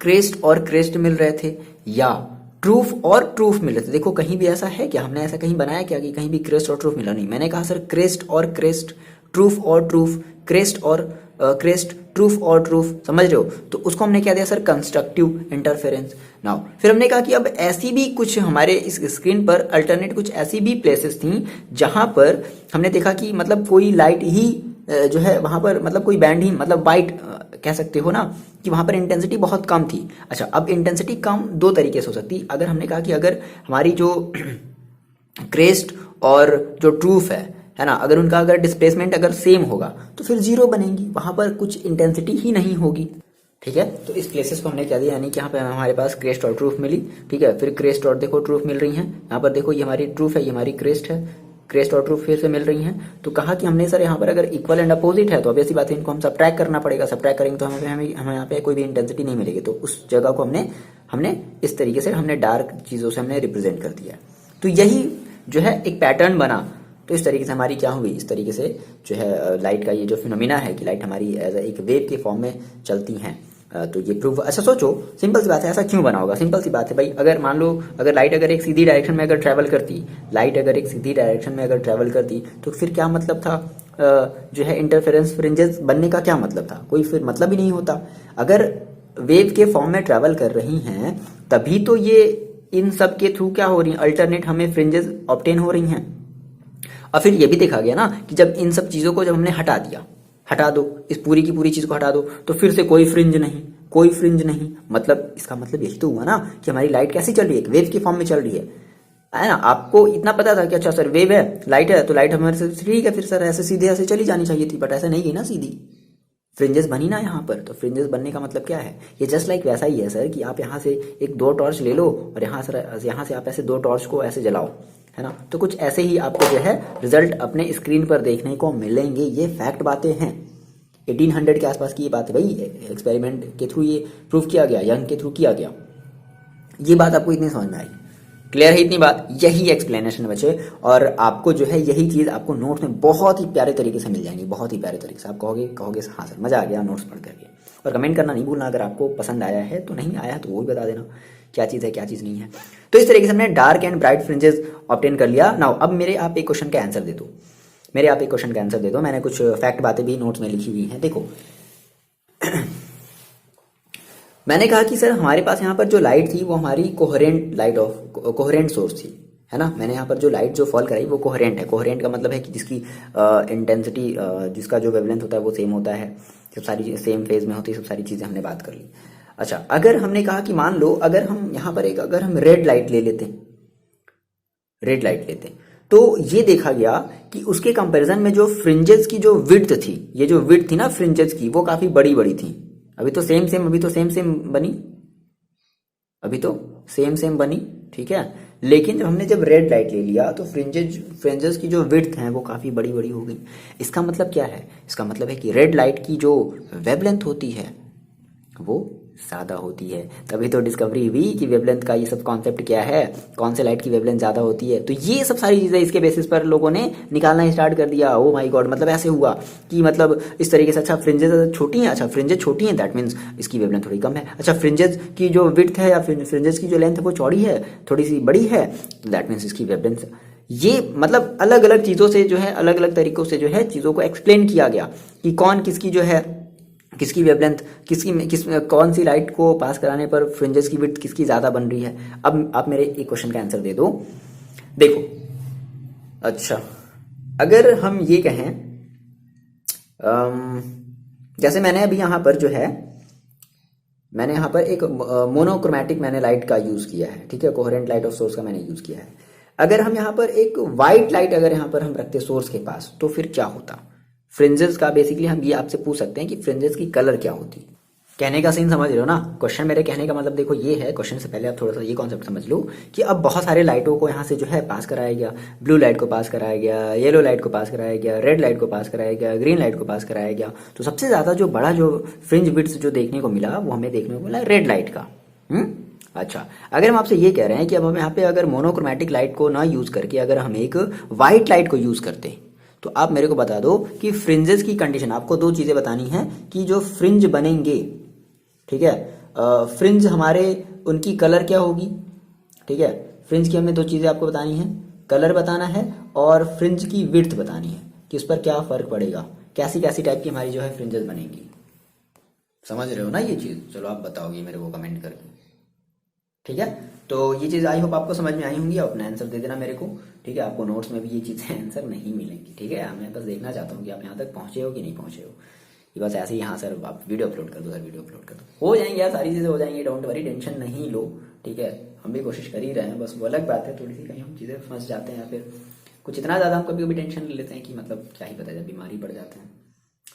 क्रेस्ट और क्रेस्ट मिल रहे थे या ट्रूफ और ट्रूफ मिल रहे थे। देखो कहीं भी ऐसा है क्या, हमने ऐसा कहीं बनाया क्या कि कहीं भी क्रेस्ट और ट्रूफ मिला? नहीं, मैंने कहा सर क्रेस्ट और क्रेस्ट, ट्रूफ और ट्रूफ, क्रेस्ट और क्रेस्ट, ट्रूफ और ट्रूफ, समझ रहे हो? तो उसको हमने क्या दिया सर, कंस्ट्रक्टिव इंटरफेरेंस। नाउ फिर हमने कहा कि अब ऐसी भी कुछ हमारे इस स्क्रीन पर अल्टरनेट कुछ ऐसी भी प्लेसेस थी जहां पर हमने देखा कि मतलब कोई लाइट ही जो है वहां पर, मतलब कोई बैंड ही, मतलब वाइट कह सकते हो ना, कि वहां पर इंटेंसिटी बहुत कम थी। अच्छा, अब इंटेंसिटी कम दो तरीके से हो सकती। अगर हमने कहा कि अगर हमारी जो क्रेस्ट और जो ट्रूफ है ना, अगर उनका अगर डिस्प्लेसमेंट अगर सेम होगा तो फिर जीरो बनेगी, वहां पर कुछ इंटेंसिटी ही नहीं होगी। ठीक है, तो इस प्लेसेस को हमने क्या दिया, यानी कि यहाँ पे हमारे पास क्रेस्ट और ट्रूफ मिली। ठीक है, फिर क्रेस्ट और देखो ट्रूफ मिल रही हैं। यहाँ पर देखो ये हमारी ट्रूफ है, ये हमारी क्रेस्ट है, क्रेस्ट और ट्रूफ फिर से मिल रही हैं। तो कहा कि हमने सर यहाँ पर अगर इक्वल एंड अपोजिट है तो ऑब्वियसली बात है इनको हम सबट्रैक्ट करना पड़ेगा। सबट्रैक्ट करेंगे तो हमें यहाँ पे कोई भी इंटेंसिटी नहीं मिलेगी। तो उस जगह को हमने इस तरीके से हमने डार्क चीजों से हमने रिप्रेजेंट कर दिया। तो यही जो है एक पैटर्न बना। तो इस तरीके से हमारी क्या हुई, इस तरीके से जो है लाइट का ये जो फिनोमिना है कि लाइट हमारी एज एक वेव के फॉर्म में चलती हैं। तो ये प्रूफ। अच्छा सोचो, सिंपल सी बात है, ऐसा क्यों बना होगा? सिंपल सी बात है भाई, अगर मान लो अगर लाइट अगर एक सीधी डायरेक्शन में अगर ट्रैवल करती, लाइट अगर एक सीधी डायरेक्शन में अगर ट्रैवल करती तो फिर क्या मतलब था जो है इंटरफेरेंस फ्रिंजेस बनने का क्या मतलब था? कोई फिर मतलब ही नहीं होता। अगर वेव के फॉर्म में ट्रैवल कर रही हैं तभी तो ये इन सब के थ्रू क्या हो रही है, अल्टरनेट हमें फ्रिंजेस ऑब्टेन हो रही हैं। और फिर ये भी देखा गया ना कि जब इन सब चीजों को जब हमने हटा दिया, हटा दो इस पूरी की पूरी चीज को हटा दो, तो फिर से कोई फ्रिंज नहीं, कोई फ्रिंज नहीं। मतलब इसका मतलब यही तो हुआ ना कि हमारी लाइट कैसी चल रही है, वेव के फॉर्म में चल रही है ना। आपको इतना पता था कि अच्छा सर वेव है, लाइट है, तो लाइट हमारे से ठीक है, फिर सर ऐसे सीधे ऐसे चली जानी चाहिए थी, बट ऐसा नहीं गई ना, सीधी फ्रिंजेस बनी ना यहाँ पर। तो फ्रिंजेस बनने का मतलब क्या है, ये जस्ट लाइक वैसा ही है सर कि आप यहाँ से एक दो टॉर्च ले लो और यहाँ से आप ऐसे दो टॉर्च को ऐसे जलाओ, है ना। तो कुछ ऐसे ही आपको जो है रिजल्ट अपने स्क्रीन पर देखने को मिलेंगे। ये फैक्ट बातें हैं, 1800 के आसपास की ये बात है भाई, एक्सपेरिमेंट के थ्रू ये प्रूव किया गया, यंग के थ्रू किया गया। ये बात आपको इतनी समझ में आई, क्लियर है इतनी बात? यही एक्सप्लेनेशन बचे। और आपको जो है यही चीज आपको नोट्स में बहुत ही प्यारे तरीके से मिल जाएंगी, बहुत ही प्यारे तरीके से। आप कहोगे हाँ सर मजा आ गया नोट्स पढ़ करके। और कमेंट करना नहीं भूलना अगर आपको पसंद आया है, तो नहीं आया तो वो भी बता देना क्या चीज है क्या चीज नहीं है। तो इस तरीके से हमने dark and bright fringes obtain कर लिया। नाउ अब मेरे आप एक क्वेश्चन का आंसर दे दो, मैंने कुछ फैक्ट बातें भी नोट्स में लिखी हुई हैं। देखो मैंने कहा कि सर हमारे पास यहाँ पर जो लाइट थी वो हमारी कोहेरेंट सोर्स थी, है ना। मैंने यहाँ पर जो लाइट जो फॉल कराई वो कोहेरेंट है। कोहेरेंट का मतलब है कि जिसकी इंटेंसिटी जिसका जो वेवलेंथ होता है वो सेम होता है, सब सारी चीजें सेम फेज में होती है, सब सारी चीजें हमने बात कर ली। अच्छा, अगर हमने कहा कि मान लो अगर हम यहाँ पर अगर हम रेड लाइट लेते तो ये देखा गया कि उसके कंपैरिजन में जो फ्रिंजेस की जो विड्थ थी, ये जो विड्थ थी ना फ्रिंजेस की, वो काफी बड़ी बड़ी थी। अभी तो सेम सेम बनी, ठीक है। लेकिन जब रेड लाइट ले लिया तो फ्रिंजेस की जो विड्थ है वो काफी बड़ी बड़ी हो गई। इसका मतलब क्या है? इसका मतलब है कि रेड लाइट की जो वेवलेंथ होती है वो ज्यादा होती है। तभी तो डिस्कवरी हुई कि वेवलेंथ का ये सब कॉन्सेप्ट क्या है, कौन से लाइट की वेवलेंथ ज्यादा होती है। तो ये सब सारी चीजें इसके बेसिस पर लोगों ने निकालना स्टार्ट कर दिया। ओ माय गॉड, मतलब ऐसे हुआ कि मतलब इस तरीके से अच्छा फ्रिंजेस छोटी हैं, अच्छा फ्रिंजेस छोटी हैं दैट मीन्स इसकी वेवलेंथ थोड़ी कम है। अच्छा फ्रिंजेस की जो विड्थ है या फ्रिंजेस की जो लेंथ है वो चौड़ी है, थोड़ी सी बड़ी है, दैट मीन्स इसकी वेवलेंथ। ये मतलब अलग अलग चीजों से जो है, अलग अलग तरीकों से जो है चीजों को एक्सप्लेन किया गया कि कौन किसकी जो है, किसकी वेवलेंथ, कौन सी लाइट को पास कराने पर फ्रिंजेस की विड्थ किसकी ज्यादा बन रही है। अब आप मेरे एक क्वेश्चन का आंसर दे दो। देखो अच्छा, अगर हम ये कहें जैसे मैंने अभी यहां पर जो है मैंने यहाँ पर एक मोनोक्रोमैटिक मैंने लाइट का यूज किया है, ठीक है, कोहेरेंट लाइट ऑफ सोर्स का मैंने यूज किया है। अगर हम यहाँ पर एक व्हाइट लाइट अगर यहाँ पर हम रखते सोर्स के पास तो फिर क्या होता? फ्रिंजेस का बेसिकली हम ये आपसे पूछ सकते हैं कि फ्रिंजेस की कलर क्या होती। कहने का सीन समझ रहे हो ना? क्वेश्चन मेरे कहने का मतलब देखो ये है, क्वेश्चन से पहले आप थोड़ा सा ये कॉन्सेप्ट समझ लो कि अब बहुत सारे लाइटों को यहाँ से जो है पास कराया गया। ब्लू लाइट को पास कराया गया, येलो लाइट को पास कराया गया, रेड लाइट को पास कराया गया, ग्रीन लाइट को पास कराया गया। तो सबसे ज्यादा जो बड़ा जो फ्रिंज विड्थ जो देखने को मिला वो हमें देखने को मिला रेड लाइट का। अच्छा, अगर हम आपसे ये कह रहे हैं कि अब हम यहाँ पे अगर मोनोक्रोमेटिक लाइट को ना यूज करके अगर हम एक वाइट लाइट को यूज करते हैं, तो आप मेरे को बता दो कि फ्रिंजेस की कंडीशन, आपको दो चीजें बतानी है कि जो फ्रिंज बनेंगे, ठीक है, फ्रिंज हमारे उनकी कलर क्या होगी, ठीक है, फ्रिंज की हमें दो चीजें आपको बतानी है, कलर बताना है और फ्रिंज की विड्थ बतानी है कि उस पर क्या फर्क पड़ेगा, कैसी कैसी टाइप की हमारी जो है फ्रिंजेस बनेंगी। समझ रहे हो ना ये चीज? चलो आप बताओगे मेरे को कमेंट करके, ठीक है। तो ये चीज़ आई होप आपको समझ में आई होंगी, आप अपना आंसर दे देना मेरे को, ठीक है। आपको नोट्स में भी ये चीज़ें आंसर नहीं मिलेंगी, ठीक है। मैं बस देखना चाहता हूँ कि आप यहाँ तक पहुँचे हो कि नहीं पहुँचे हो। ये बस ऐसे ही, हाँ सर आप वीडियो अपलोड कर दो, सर वीडियो अपलोड कर दो, हो जाएंगे यार, सारी चीज़ें हो जाएंगी, डोंट वरी, टेंशन नहीं लो, ठीक है। हम भी कोशिश कर ही रहे हैं, बस वो अलग बात है थोड़ी सी कहीं हम चीज़ें फंस जाते हैं या फिर कुछ इतना ज़्यादा हम कभी कभी टेंशन ले लेते हैं कि मतलब क्या ही पता, जब बीमारी पड़ जाते हैं,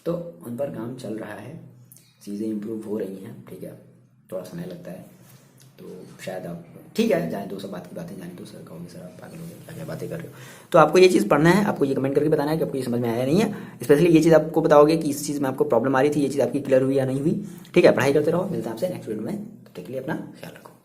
तो उन पर काम चल रहा है, चीज़ें इंप्रूव हो रही हैं, ठीक है। थोड़ा समय लगता है, तो शायद आप, ठीक है, जाने दो सब बात की बातें, जाने दो सर, कहोगे सर आप पागल हो गए, क्या क्या बातें कर रहे हो। तो आपको ये चीज़ पढ़ना है, आपको ये कमेंट करके बताना है कि आपको ये समझ में आया नहीं है, स्पेशली ये चीज़ आपको बताओगे कि इस चीज़ में आपको प्रॉब्लम आ रही थी, ये चीज़ आपकी क्लियर हुई या नहीं हुई, ठीक है। पढ़ाई करते रहो, मिलते हैं आपसे नेक्स्ट वीडियो में, तब तक के लिए अपना ख्याल रखो।